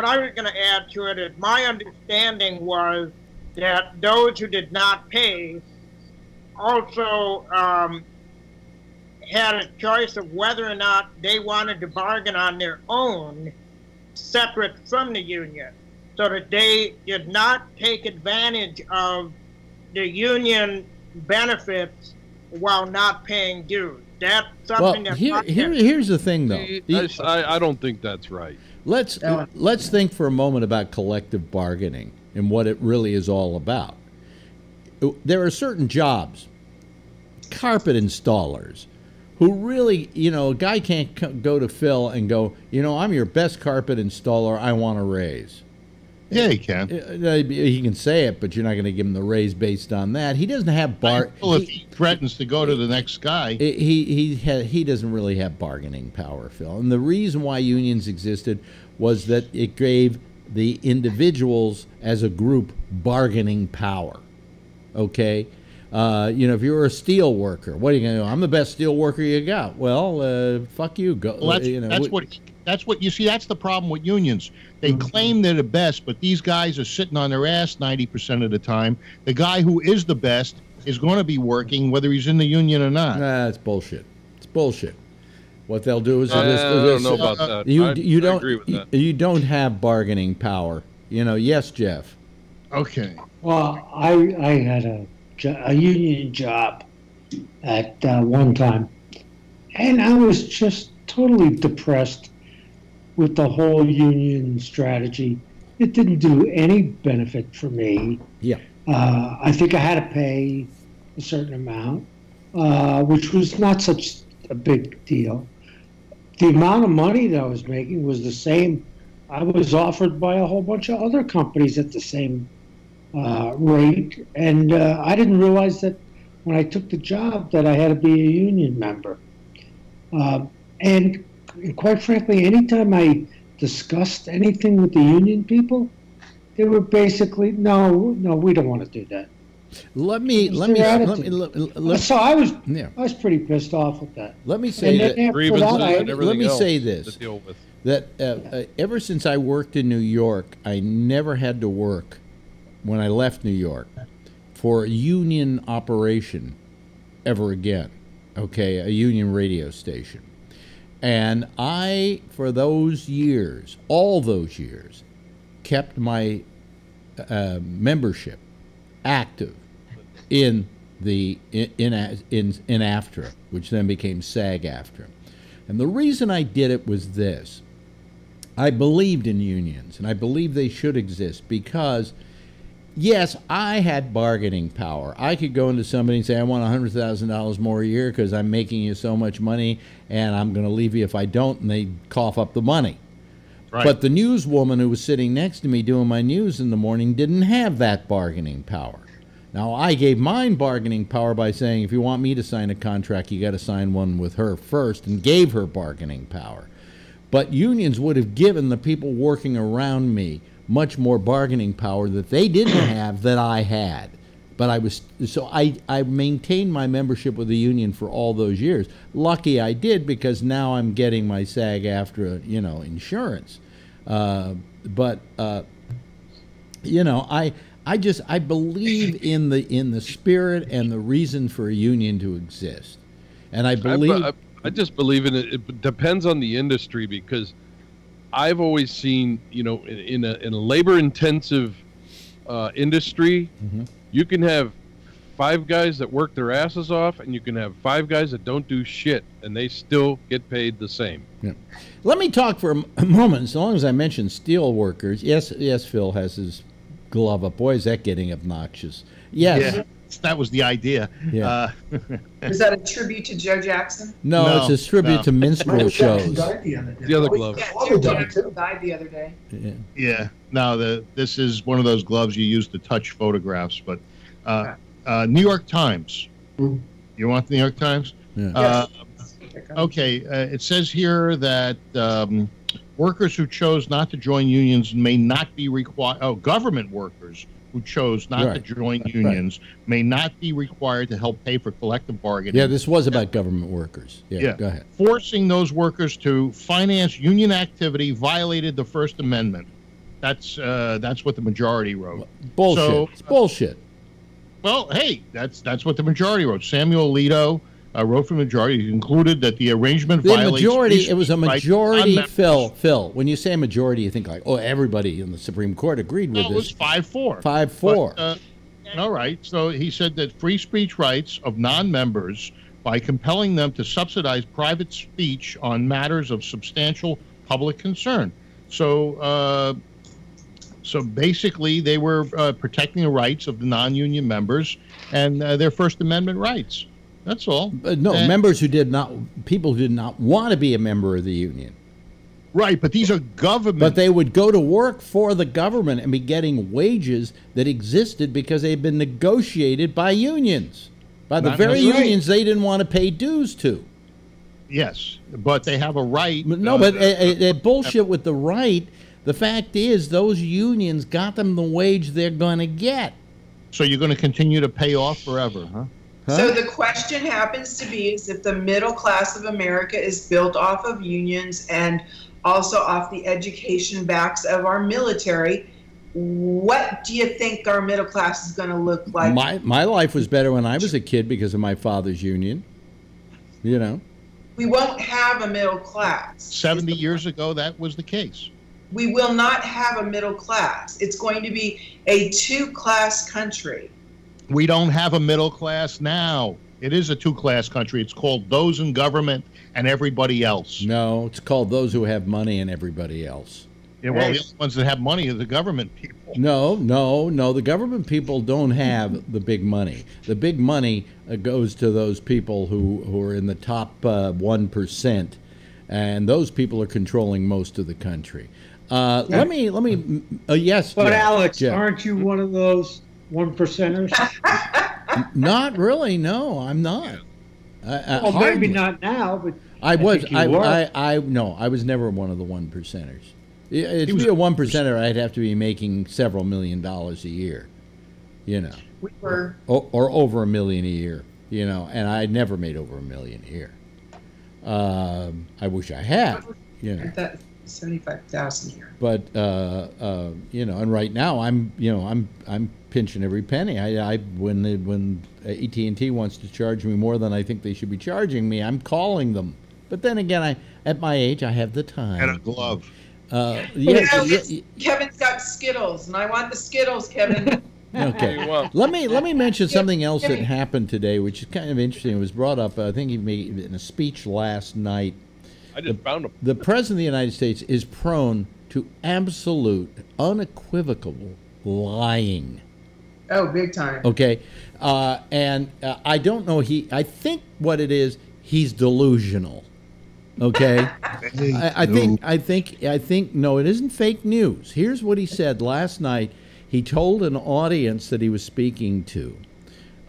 I was going to add to it is my understanding was that those who did not pay also had a choice of whether or not they wanted to bargain on their own, separate from the union, so that they did not take advantage of the union benefits while not paying dues. That's something here's the thing, though. I don't think that's right. Let's think for a moment about collective bargaining and what it really is all about. There are certain jobs, carpet installers, who really, a guy can't go to Phil and go, I'm your best carpet installer, I want a raise. Yeah, he can. He can say it, but you're not going to give him the raise based on that. He doesn't have Well, if he threatens to go to the next guy, he doesn't really have bargaining power, Phil. And the reason why unions existed was that it gave the individuals as a group bargaining power. Okay. If you're a steel worker, what are you going to do? I'm the best steel worker you got. Well, fuck you. Go. Well, that's what you see. That's the problem with unions. They claim they're the best, but these guys are sitting on their ass 90% of the time. The guy who is the best is going to be working whether he's in the union or not. Nah, it's bullshit. It's bullshit. What they'll do is I don't know about that. You don't agree with that. You don't have bargaining power. Yes, Jeff. Okay. Well, I had a union job at one time, and I was just totally depressed with the whole union strategy. It didn't do any benefit for me. Yeah. I think I had to pay a certain amount, which was not such a big deal. The amount of money that I was making was the same I was offered by a whole bunch of other companies at the same rate, and I didn't realize that when I took the job that I had to be a union member. And quite frankly, anytime I discussed anything with the union people, they were basically, no, we don't want to do that. So I was pretty pissed off with that. Let me say that. Let me say this. That ever since I worked in New York, I never had to work when I left New York for a union operation ever again. Okay, a union radio station. And I, for those years, all those years, kept my membership active in AFTRA, which then became SAG-AFTRA. And the reason I did it was this. I believed in unions, and I believed they should exist because, yes, I had bargaining power. I could go into somebody and say, I want $100,000 more a year because I'm making you so much money, and I'm going to leave you if I don't, and they cough up the money. Right. But the newswoman who was sitting next to me doing my news in the morning didn't have that bargaining power. Now, I gave mine bargaining power by saying, if you want me to sign a contract, you got to sign one with her first, and gave her bargaining power. But unions would have given the people working around me much more bargaining power that they didn't have that I had. But I maintained my membership with the union for all those years. Lucky I did, because now I'm getting my SAG-AFTRA, insurance. I believe in the spirit and the reason for a union to exist, and I believe. I just believe in it. It depends on the industry, because I've always seen, in a labor-intensive industry, you can have 5 guys that work their asses off, and you can have 5 guys that don't do shit, and they still get paid the same. Yeah. Let me talk for a moment, as long as I mention steel workers. Yes, Phil has his glove up. Boy, is that getting obnoxious. Yes. Yeah, that was the idea. Yeah. Is that a tribute to Joe Jackson? No, it's a tribute to minstrel shows. The other glove. Yeah, Joe Jackson died the other day. Yeah. No, this is one of those gloves you use to touch photographs. But New York Times. You want the New York Times? Yeah. Okay. It says here that workers who chose not to join unions may not be required. Oh, government workers who chose not to join unions may not be required to help pay for collective bargaining. Yeah, this was about government workers. Yeah, go ahead. Forcing those workers to finance union activity violated the First Amendment. That's what the majority wrote. Bullshit. So, it's bullshit. Well, hey, that's what the majority wrote. Samuel Alito wrote for the majority. He concluded that the arrangement violates it was a majority. Phil, when you say a majority, you think like, oh, everybody in the Supreme Court agreed with this. It was 5-4. 5-4. All right. So he said that free speech rights of non-members, by compelling them to subsidize private speech on matters of substantial public concern. So basically, they were protecting the rights of the non-union members and their First Amendment rights. That's all. Members people who did not want to be a member of the union. Right, but these are government. But they would go to work for the government and be getting wages that existed because they'd been negotiated by unions, by the very unions they didn't want to pay dues to. Yes, but they have a right. But bullshit with the right. The fact is, those unions got them the wage they're going to get. So you're going to continue to pay off forever, huh? So the question happens to be is if the middle class of America is built off of unions and also off the education backs of our military, what do you think our middle class is going to look like? My life was better when I was a kid because of my father's union. We won't have a middle class. 70 years ago, that was the case. We will not have a middle class. It's going to be a 2-class country. We don't have a middle class now. It is a 2-class country. It's called those in government and everybody else. No, it's called those who have money and everybody else. Yeah, well, the only ones that have money are the government people. No. The government people don't have the big money. The big money goes to those people who are in the top 1%, and those people are controlling most of the country. Let me. Yes. But Jeff, Alex, aren't you one of those 1%ers? Not really. No, I'm not. Well, maybe not now, but I was. think you were. I was never one of the 1%ers. To be a 1%er, I'd have to be making several $1 million a year. We were, or over $1 million a year. And I never made over $1 million a year. I wish I had. That 75,000 a year. But and right now I'm pinching every penny. When AT&T wants to charge me more than I think they should be charging me, I'm calling them. But then again, at my age, I have the time. And a glove. Kevin's got Skittles, and I want the Skittles, Kevin. Okay. Let me mention something else that happened today, which is kind of interesting. It was brought up. I think he made in a speech last night. I just found him. The President of the United States is prone to absolute, unequivocal lying. Oh, big time. Okay, and I don't know. I think what it is, he's delusional. Okay, I think no, it isn't fake news. Here's what he said last night. He told an audience that he was speaking to.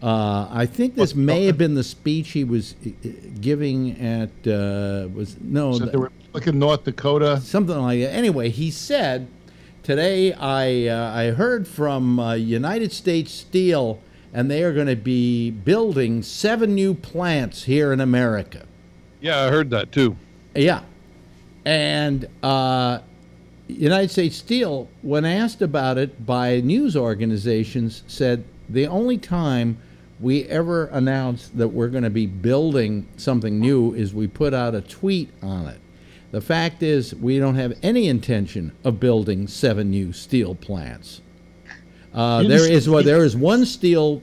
I think this may have been the speech he was giving at they were looking North Dakota, something like that. Anyway, he said, "Today I heard from United States Steel, and they are going to be building 7 new plants here in America." Yeah, I heard that too. Yeah, and United States Steel, when asked about it by news organizations, said the only time we ever announced that we're going to be building something new is we put out a tweet on it. The fact is, we don't have any intention of building 7 new steel plants. There is one steel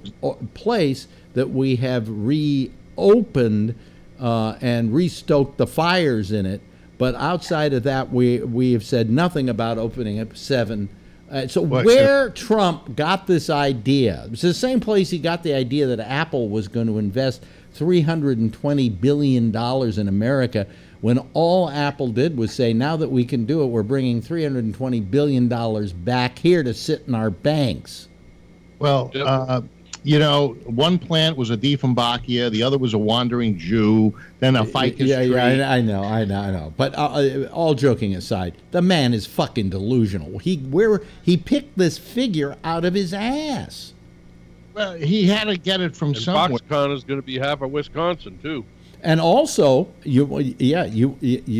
place that we have reopened and restoked the fires in it, but outside of that, we have said nothing about opening up 7. So where Trump got this idea, it's the same place he got the idea that Apple was going to invest $320 billion in America, when all Apple did was say, now that we can do it, we're bringing $320 billion back here to sit in our banks. Well, you know, one plant was a Diefenbachia, the other was a Wandering Jew, then a ficus tree. Yeah, I know. But all joking aside, the man is fucking delusional. He picked this figure out of his ass. Well, he had to get it from somewhere. Foxconn is going to be half of Wisconsin too. And also, you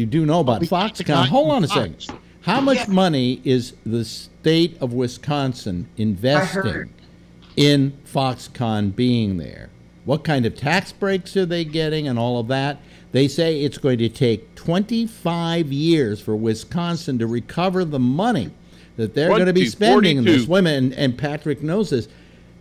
do know about Foxconn. Hold on a second. How much money is the state of Wisconsin investing in Foxconn being there? What kind of tax breaks are they getting and all of that? They say it's going to take 25 years for Wisconsin to recover the money that they're going to be spending in this. Women, and Patrick knows this,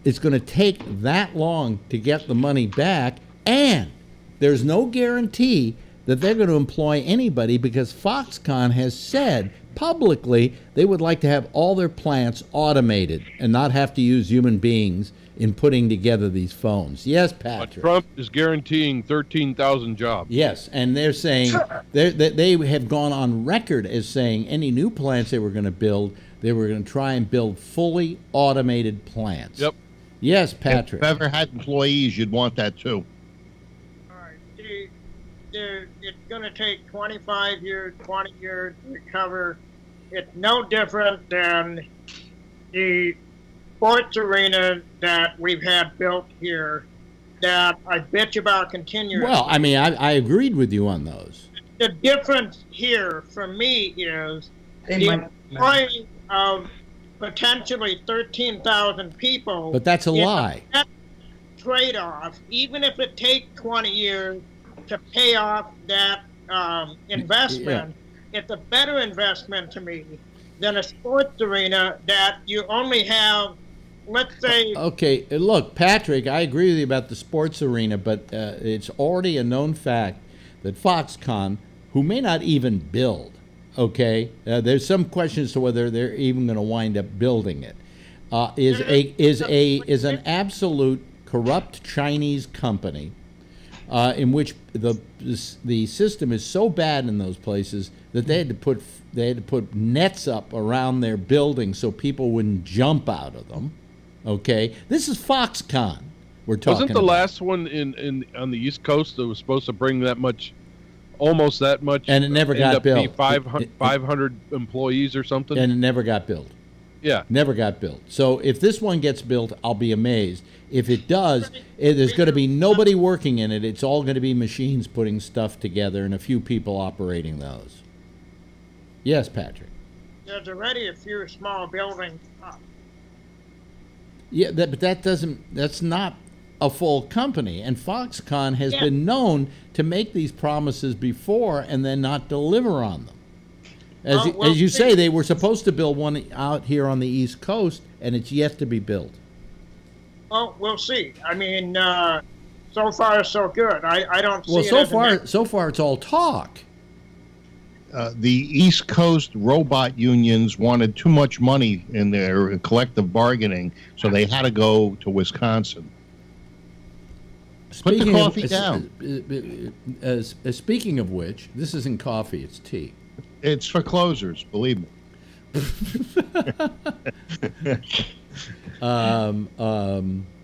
it's going to take that long to get the money back, and there's no guarantee that they're going to employ anybody, because Foxconn has said publicly they would like to have all their plants automated and not have to use human beings in putting together these phones. Yes, Patrick. But Trump is guaranteeing 13,000 jobs. Yes, and they're saying they have gone on record as saying any new plants they were going to build, they were going to try and build fully automated plants. Yep. Yes, Patrick. If you ever had employees, you'd want that too. It's going to take 25 years, 20 years to recover. It's no different than the sports arena that we've had built here that I bitch about continuously. Well, I mean, I agreed with you on those. The difference here for me is the employing of potentially 13,000 people. But that's a lie. Trade-off, even if it takes 20 years to pay off that investment, it's a better investment to me than a sports arena that you only have, let's say... Okay, look, Patrick, I agree with you about the sports arena, but it's already a known fact that Foxconn, who may not even build, okay, there's some question as to whether they're even going to wind up building it, is an absolute corrupt Chinese company in which the system is so bad in those places that they had to put nets up around their buildings so people wouldn't jump out of them. Okay, this is Foxconn we're talking Wasn't the about. last one on the East Coast that was supposed to bring that much, almost that much, and it never got built. 500 employees or something, and it never got built. Yeah, never got built. So if this one gets built, I'll be amazed. If it does, there's going to be nobody working in it. It's all going to be machines putting stuff together and a few people operating those. Yes, Patrick. There's already a few small buildings up. Yeah, but that's not a full company. And Foxconn has been known to make these promises before and then not deliver on them. As you say, they were supposed to build one out here on the East Coast, and it's yet to be built. Well, we'll see. I mean, so far so good. I don't see. Well, so far it's all talk. The East Coast robot unions wanted too much money in their collective bargaining, so they had to go to Wisconsin. Put the coffee down. Speaking of which, this isn't coffee; it's tea. It's for closers, believe me.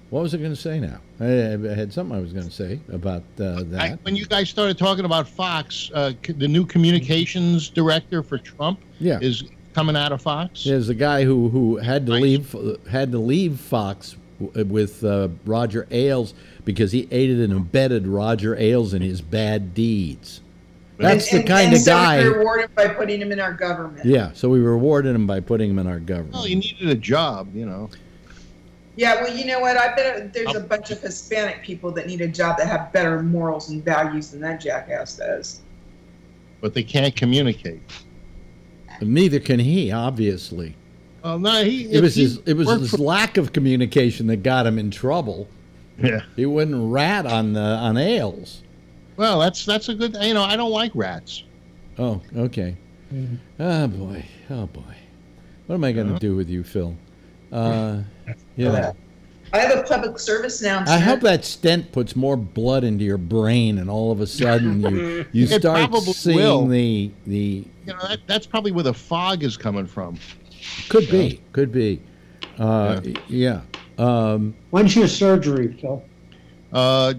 What was I going to say now? I had something I was going to say about that. When you guys started talking about Fox, the new communications director for Trump is coming out of Fox. There's a guy who had to leave Fox with Roger Ailes because he aided and abetted Roger Ailes in his bad deeds. That's the kind of guy. So we reward him by putting him in our government. Yeah, so we rewarded him by putting him in our government. Well, he needed a job, you know. Yeah, well, you know what? I bet there's a bunch of Hispanic people that need a job that have better morals and values than that jackass does. But they can't communicate. Neither can he, obviously. Well, no, it was his lack of communication that got him in trouble. Yeah, he wouldn't rat on ales. Well, that's a good. You know, I don't like rats. Oh, okay. Mm-hmm. Oh boy. What am I going to do with you, Phil? Yeah. I have a public service announcement. I hope that stent puts more blood into your brain, and all of a sudden you start seeing the. You know, that's probably where the fog is coming from. Could be. Yeah. When's your surgery, Phil?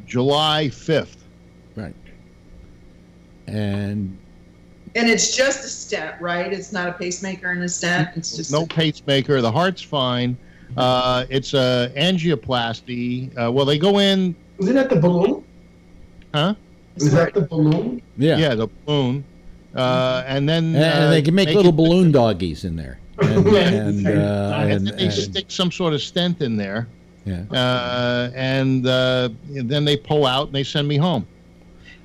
July 5th. Right. And it's just a stent, right? It's not a pacemaker and a stent. It's just no pacemaker. The heart's fine. It's a angioplasty. Well, they go in. Isn't that the balloon? Huh? Is that the balloon? Yeah. Yeah, the balloon. And then they can make little balloon doggies in there. And then they stick some sort of stent in there. Yeah. And then they pull out and they send me home.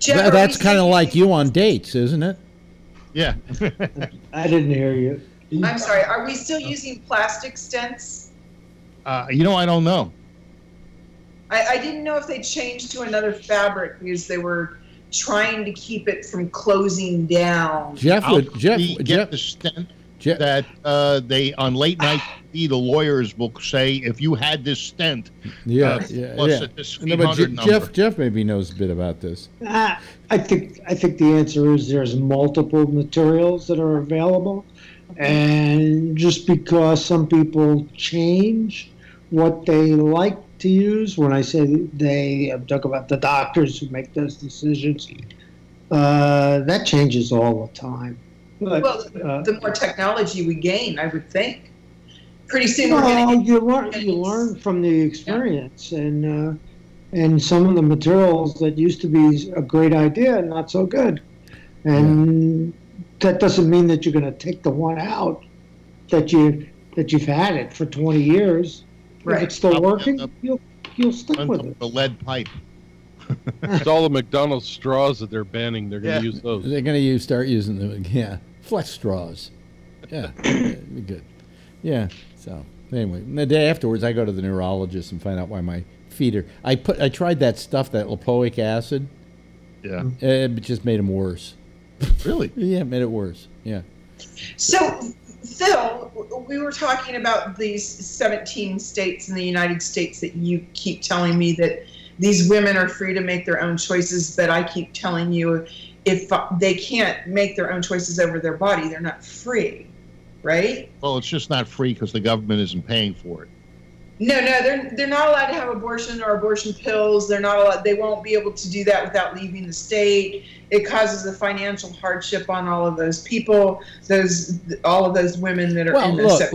That's kind of like you on dates, isn't it? Yeah. I didn't hear you. I'm sorry. Are we still using plastic stents? You know, I don't know. I didn't know if they changed to another fabric because they were trying to keep it from closing down. Get the stent that they on late night TV, the lawyers will say if you had this stent. Plus this no, but Jeff maybe knows a bit about this. I think the answer is there's multiple materials that are available, and just because some people change what they like to use, when I say they, I'm talking about the doctors who make those decisions, that changes all the time. But, the more technology we gain, I would think. Pretty soon we're going to you learn from the experience, and some of the materials that used to be a great idea not so good, and that doesn't mean that you're going to take the one out that you've had it for 20 years. Right. If it's still working, you'll stick with it. The lead pipe. It's all the McDonald's straws that they're banning. They're going to use those. They're going to start using them. Yeah, flex straws. Yeah, it'd be good. Yeah. So anyway, the day afterwards, I go to the neurologist and find out why my feet are. I tried that stuff, that lipoic acid. Yeah. It just made them worse. Really? Yeah, it made it worse. Yeah. So, Phil, we were talking about these 17 states in the United States that you keep telling me that these women are free to make their own choices, but I keep telling you if they can't make their own choices over their body, they're not free, right? Well, it's just not free because the government isn't paying for it. No, they're not allowed to have abortion or abortion pills. They're not allowed. They won't be able to do that without leaving the state. It causes a financial hardship on all of those people, all of those women that are in the states.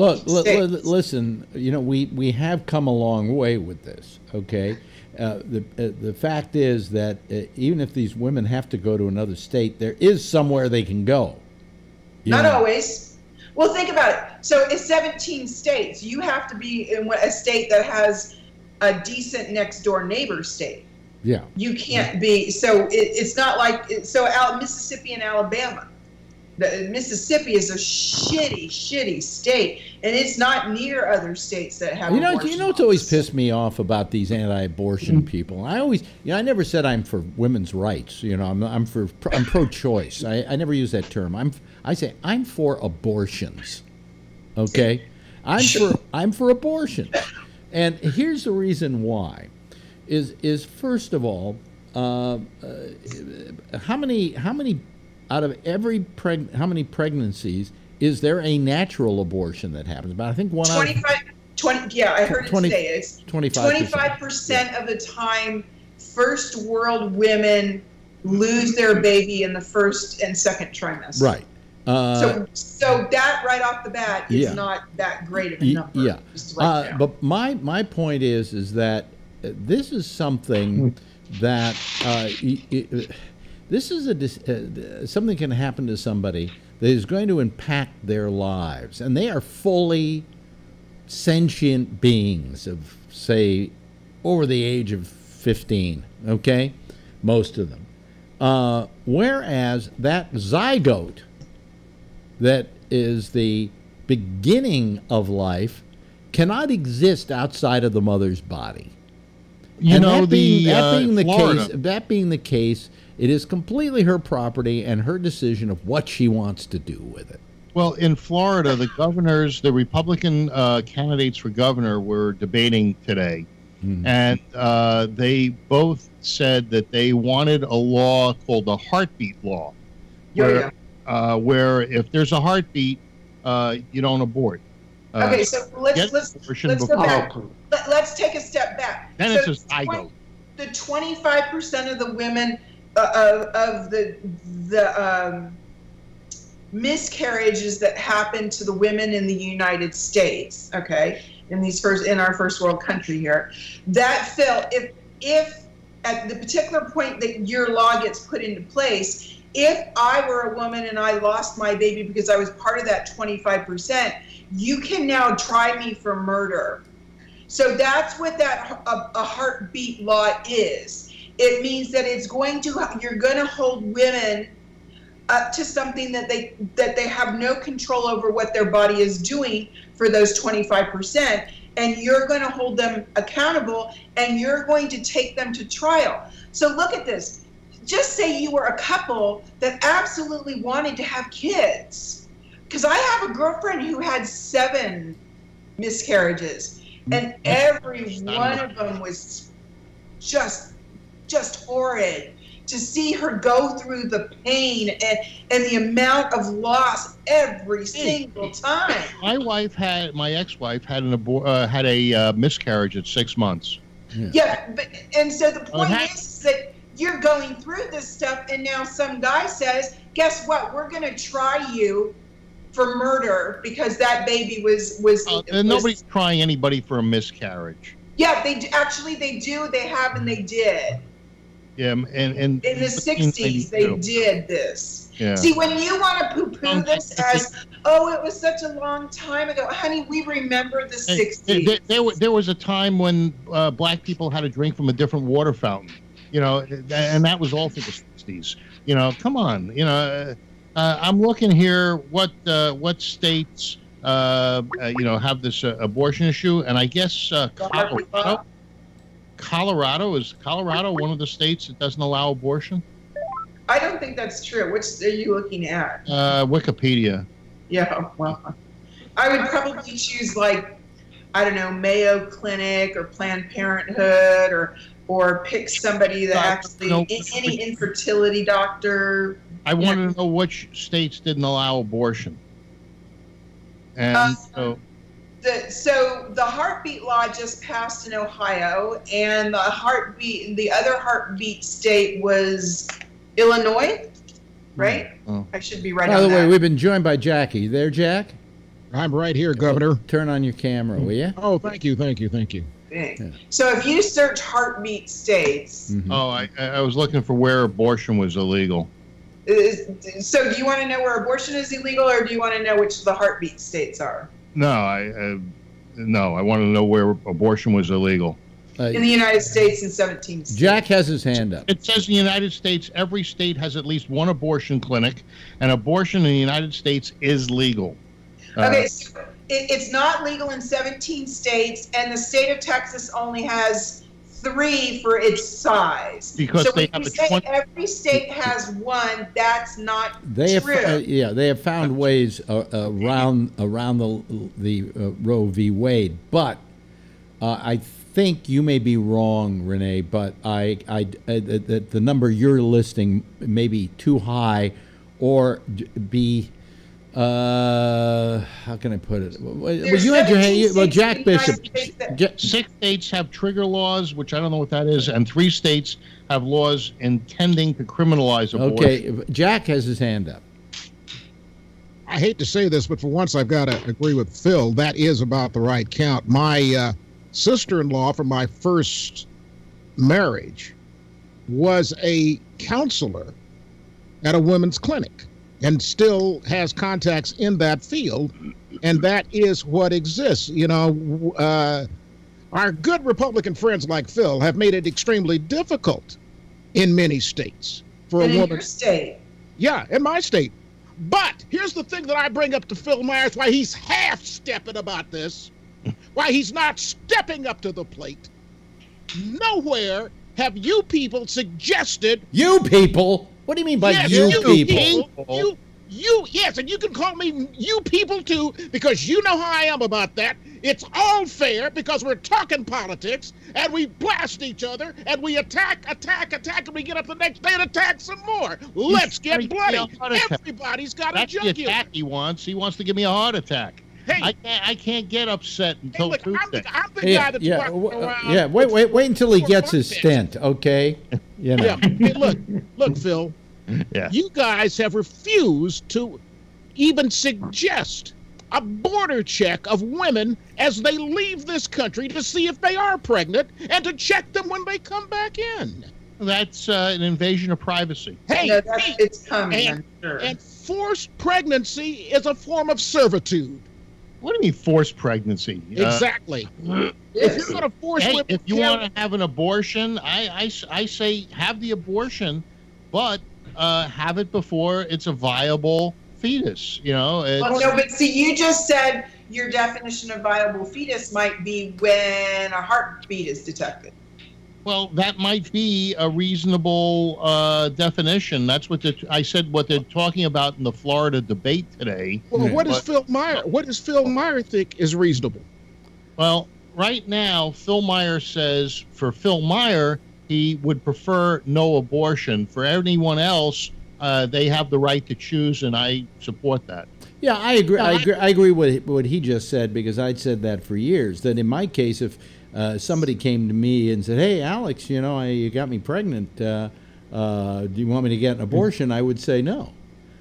Listen. You know, we have come a long way with this. Okay, the fact is that even if these women have to go to another state, there is somewhere they can go. Not always. Well, think about it. So it's 17 states. You have to be in a state that has a decent next door neighbor state. Yeah. You can't be. So it's not like Mississippi and Alabama. Mississippi is a shitty state, and it's not near other states that have. You know what's always pissed me off about these anti-abortion people? I never said I'm for women's rights. You know, I'm pro-choice. I never use that term. I say I'm for abortions. Okay, I'm for abortions, and here's the reason why. Is first of all, how many out of how many pregnancies is there a natural abortion that happens? But I think 20, yeah, I heard it today. It's 25% of the time first world women lose their baby in the first and second trimester. Right. So that right off the bat is not that great of a number. Yeah. But my point is that this is something that This is something can happen to somebody that is going to impact their lives, and they are fully sentient beings of, say, over the age of 15, okay? Most of them. Whereas that zygote that is the beginning of life cannot exist outside of the mother's body. That being the case, it is completely her property and her decision of what she wants to do with it. Well, in Florida, the Republican candidates for governor were debating today, and they both said that they wanted a law called the heartbeat law, where if there's a heartbeat, you don't abort. Okay, so let's go back. Let's take a step back. Then so it's a zygote. The 25% of the women of the miscarriages that happen to the women in the United States, okay, in our first world country here, that fell if at the particular point that your law gets put into place, if I were a woman and I lost my baby because I was part of that 25%, you can now try me for murder. So that's what a heartbeat law is. It means that you're going to hold women up to something that they have no control over what their body is doing for those 25%, and you're going to hold them accountable, and you're going to take them to trial. So look at this. Just say you were a couple that absolutely wanted to have kids. Because I have a girlfriend who had 7 miscarriages, and every one of them was just horrid. To see her go through the pain and the amount of loss every single time. My ex-wife had a miscarriage at 6 months. And so the point is that you're going through this stuff, and now some guy says, guess what, we're going to try you for murder because that baby was nobody's trying anybody for a miscarriage. Yeah, they do, they have, and they did. Yeah, and in the 60s they did this. Yeah. See, when you want to poo-poo this as, oh, it was such a long time ago, honey, we remember the 60s. There was a time when black people had to drink from a different water fountain, and that was all for the 60s. Come on, I'm looking here what states have this abortion issue, and I guess Colorado is one of the states that doesn't allow abortion? I don't think that's true. Which are you looking at? Wikipedia. Yeah, well, I would probably choose Mayo Clinic or Planned Parenthood or pick somebody that actually any infertility doctor. I wanted to know which states didn't allow abortion. And So the heartbeat law just passed in Ohio, and the other heartbeat state was Illinois, right? Oh. I should be right on that. By the way, we've been joined by Jackie. You there, Jack? I'm right here, Governor. Turn on your camera, will you? Oh, thank you. Yeah. So if you search heartbeat states... Mm-hmm. Oh, I was looking for where abortion was illegal. So do you want to know where abortion is illegal, or do you want to know which the heartbeat states are? No, I want to know where abortion was illegal. In the United States in 17 states. Jack has his hand up. It says in the United States, every state has at least one abortion clinic, and abortion in the United States is legal. Okay, so it's not legal in 17 states, and the state of Texas only has 3 for its size. Because so they when have you say every state has 1, that's not true. They have found ways around the Roe v. Wade, but I think you may be wrong, Renee. But the number you're listing may be too high, or be. How can I put it? Jack Bishop. 6 states have trigger laws, which I don't know what that is, and 3 states have laws intending to criminalize abortion. Okay, Jack has his hand up. I hate to say this, but for once I've got to agree with Phil. That is about the right count. My sister-in-law from my first marriage was a counselor at a women's clinic and still has contacts in that field, and that is what exists. You know, our good Republican friends like Phil have made it extremely difficult in many states for a woman. In your state. Yeah, in my state. But here's the thing that I bring up to Phil Myers, why he's half-stepping about this, why he's not stepping up to the plate. Nowhere have you people suggested... You people? What do you mean by yes, you people? Yes, and you can call me you people too, because you know how I am about that. It's all fair because we're talking politics, and we blast each other, and we attack, and we get up the next day and attack some more. Let's get bloody. Everybody's got a jugular. That's the attack he wants. He wants to give me a heart attack. Hey, I can't get upset until Tuesday. I'm the guy that's walking around. Yeah, wait until he gets his stent, okay? You know. Yeah. Hey, look, Phil. Yeah. You guys have refused to even suggest a border check of women as they leave this country to see if they are pregnant and to check them when they come back in. That's an invasion of privacy. Hey, No, it's coming, I'm sure. And forced pregnancy is a form of servitude. What do you mean forced pregnancy? Exactly. If you're going to force women, if you want to have an abortion, I say have the abortion, but have it before it's a viable fetus. You know. Well, no, but see, you just said your definition of viable fetus might be when a heartbeat is detected. Well, that might be a reasonable definition. That's what I said. What they're talking about in the Florida debate today. Well, what does Phil Meyer think is reasonable? Well, right now, Phil Meyer says for Phil Meyer, he would prefer no abortion. For anyone else, they have the right to choose, and I support that. Yeah, I agree. I agree with what he just said, because I'd said that for years. That in my case, if somebody came to me and said, "Hey, Alex, you know, you got me pregnant. Do you want me to get an abortion?" I would say no,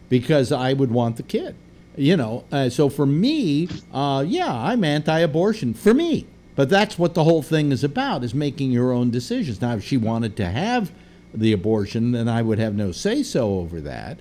because I would want the kid. You know, so for me, yeah, I'm anti-abortion for me. But that's what the whole thing is about, is making your own decisions. Now, if she wanted to have the abortion, then I would have no say-so over that.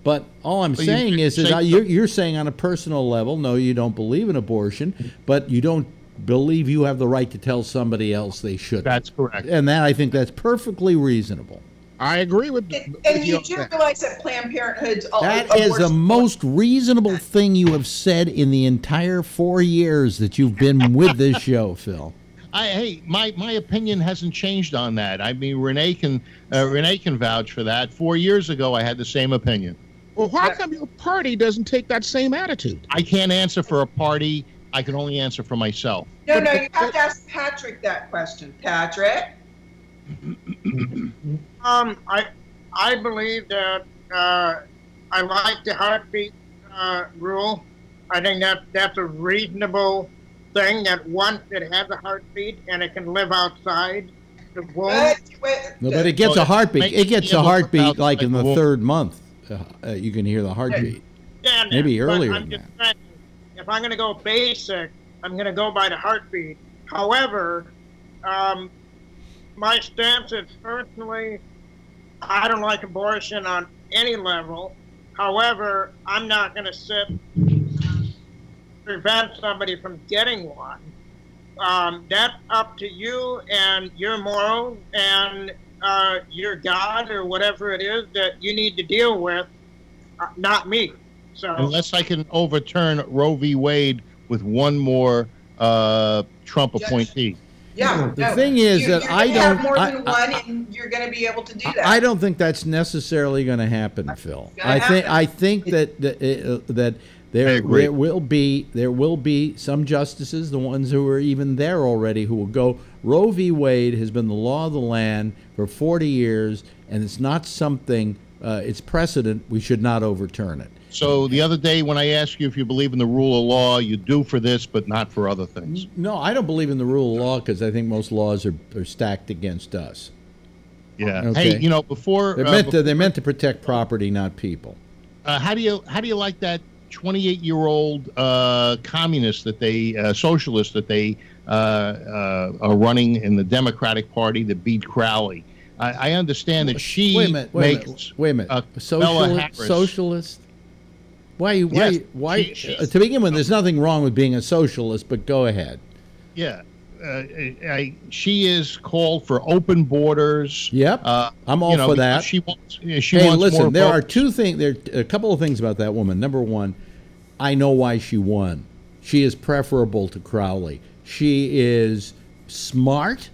But all I'm saying is you're saying on a personal level, no, you don't believe in abortion, but you don't believe you have the right to tell somebody else they shouldn't. That's correct. And I think that's perfectly reasonable. I agree with and you do realize that Planned Parenthood's that is the most reasonable thing you have said in the entire 4 years that you've been with this show, Phil. Hey, my opinion hasn't changed on that. I mean, Renee can vouch for that. 4 years ago, I had the same opinion. Well, how come your party doesn't take that same attitude? I can't answer for a party. I can only answer for myself. No, you have to ask Patrick that question. Patrick? I believe that I like the heartbeat rule. I think that's a reasonable thing, that once it has a heartbeat and it can live outside the womb. No, but it gets a heartbeat. It gets a heartbeat like in the third month. You can hear the heartbeat. Yeah, maybe earlier than that. Saying, if I'm going to go basic, I'm going to go by the heartbeat. However, my stance is, personally, I don't like abortion on any level. However, I'm not going to sit and prevent somebody from getting one. That's up to you and your morals and your God or whatever it is that you need to deal with, not me. So unless I can overturn Roe v. Wade with one more Trump appointee. Yeah. The thing is that I don't have more than one, and you're going to be able to do that. I don't think that's necessarily going to happen, Phil. I think that there will be some justices, the ones who are even there already, who will go, Roe v. Wade has been the law of the land for 40 years, and it's not something, it's precedent, we should not overturn it. So the other day when I asked you if you believe in the rule of law, you do for this, but not for other things. No, I don't believe in the rule of law because I think most laws are stacked against us. Yeah. Okay. Hey, you know, before they're meant to protect property, not people. How do you like that 28-year-old communist that they socialist that they are running in the Democratic Party that beat Crowley? I understand that she wait a minute. Socialist? Why? To begin with, there's nothing wrong with being a socialist, but go ahead. Yeah. She is called for open borders. Yep, I'm all for that. She wants listen, more there votes. are two things. There are a couple of things about that woman. Number one, I know why she won. She is preferable to Crowley. She is smart.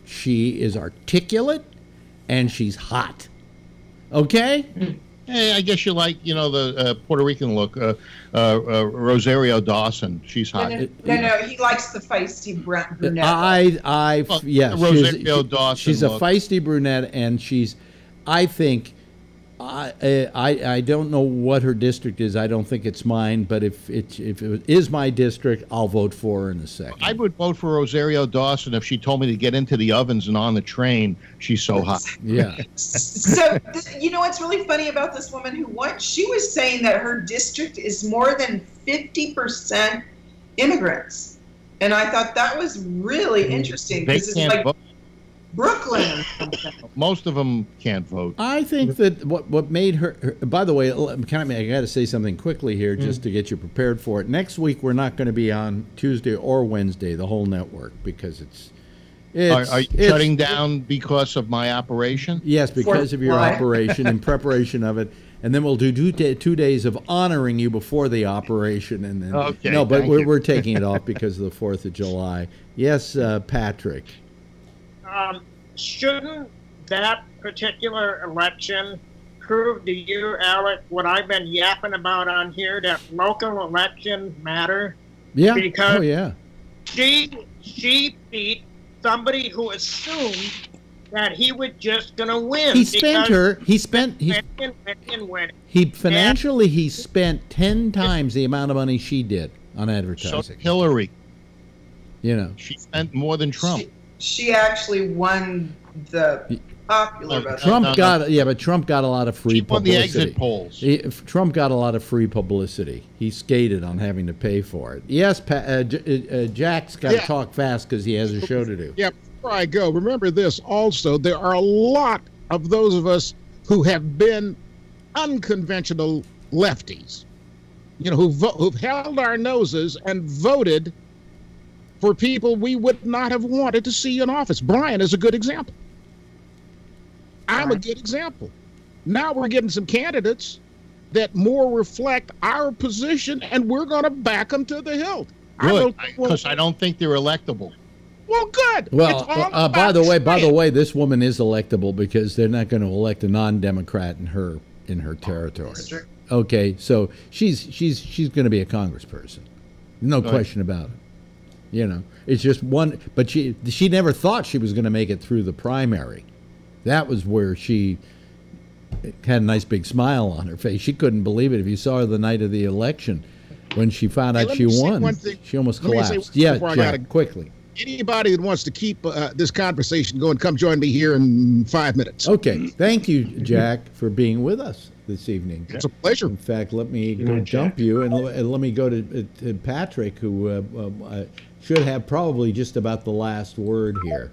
She is articulate, and she's hot. Okay. Hey, I guess you like, the Puerto Rican look. Rosario Dawson, she's hot. No, he likes the feisty brunette. Rosario Dawson. She's a feisty brunette, and I think, I don't know what her district is. I don't think it's mine, but if it is my district, I'll vote for her in a second. I would vote for Rosario Dawson if she told me to get into the ovens and on the train. She's so hot. Yeah. So, you know what's really funny about this woman who won? She was saying that her district is more than 50% immigrants. And I thought that was really interesting because it's like vote. Brooklyn. Most of them can't vote. I think that what made her. By the way, I got to say something quickly here, just to get you prepared for it. Next week we're not going to be on Tuesday or Wednesday, the whole network, because it's. Are you shutting down because of my operation? Yes, because of your operation, in preparation of it. And then we'll do 2 days of honoring you before the operation, and then but we're taking it off because of the 4th of July. Yes, Patrick. Shouldn't that particular election prove to you, Alec, what I've been yapping about on here, that local elections matter? Yeah. Because yeah. She beat somebody who assumed that he was just going to win. He spent 10 times the amount of money she did on advertising. So Hillary. She spent more than Trump. She actually won the popular vote. But Trump got a lot of free publicity. On the exit polls. Trump got a lot of free publicity. He skated on having to pay for it. Yes, Jack's got to talk fast because he has a show to do. Yeah, before I go, remember this also. There are a lot of those of us who have been unconventional lefties, who've held our noses and voted for people we would not have wanted to see in office. Brian is a good example. I'm a good example. Now we're getting some candidates that more reflect our position, and we're going to back them to the hilt. Good, because I don't think they're electable. Well, good. Well, by the way, this woman is electable because they're not going to elect a non-Democrat in her territory. Okay, so she's going to be a congressperson, no question about it. It's just one. But she never thought she was going to make it through the primary. That was where she had a nice big smile on her face. She couldn't believe it. If you saw her the night of the election, when she found out she won, she almost collapsed. Yeah, Jack, quickly. Anybody that wants to keep this conversation going, come join me here in 5 minutes. Okay. Thank you, Jack, for being with us this evening. It's a pleasure. In fact, let me dump you, and let me go to Patrick, who should have probably just about the last word here.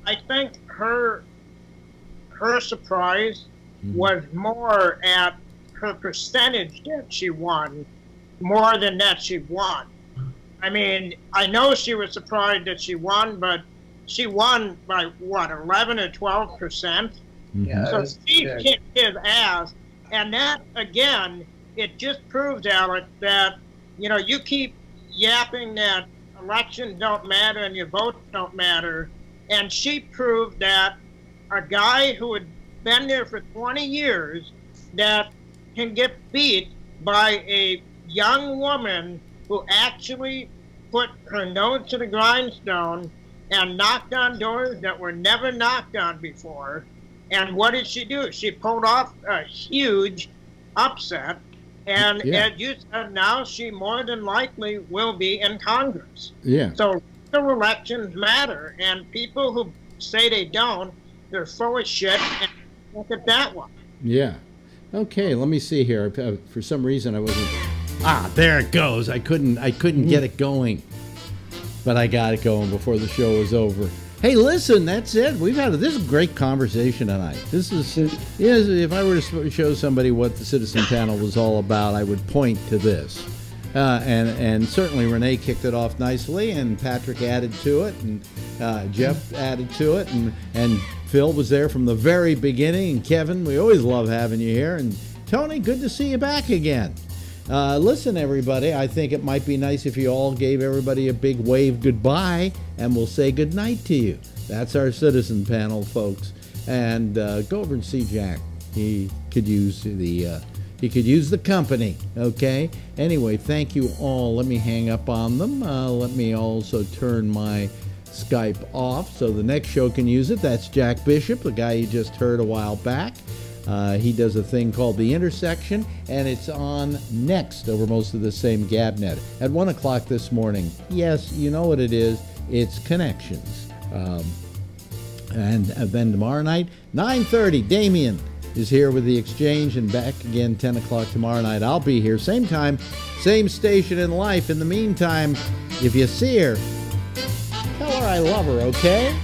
I think her surprise was more at her percentage that she won, more than that she won. I mean, I know she was surprised that she won, but she won by, 11 or 12%? Yeah, so she kicked his ass. And that, again, it just proves, Alec, that, you keep yapping that elections don't matter and your votes don't matter. And she proved that a guy who had been there for 20 years that can get beat by a young woman who actually put her nose to the grindstone and knocked on doors that were never knocked on before. And what did she do? She pulled off a huge upset. And as you said, now she more than likely will be in Congress. Yeah. So the elections matter. And people who say they don't, they're full of shit. And look at that one. Yeah. Okay, let me see here. For some reason, I wasn't... there it goes. I couldn't get it going. But I got it going before the show was over. Hey, listen, that's it. This is a great conversation tonight. This is, if I were to show somebody what the Citizen Panel was all about, I would point to this. And certainly Renee kicked it off nicely, and Patrick added to it, and Jeff added to it, and Phil was there from the very beginning, and Kevin, we always love having you here, and Tony, good to see you back again. Listen, everybody, I think it might be nice if you all gave everybody a big wave goodbye, and we'll say goodnight to you. That's our Citizen Panel, folks. And go over and see Jack. He could use the company, okay? Anyway, thank you all. Let me hang up on them. Let me also turn my Skype off so the next show can use it. That's Jack Bishop, the guy you just heard a while back. He does a thing called The Intersection, and it's on next over most of the same Gabnet at 1 o'clock this morning. Yes, you know what it is. It's Connections. And then tomorrow night, 9:30, Damien is here with The Exchange, and back again 10 o'clock tomorrow night. I'll be here, same time, same station in life. In the meantime, if you see her, tell her I love her, okay?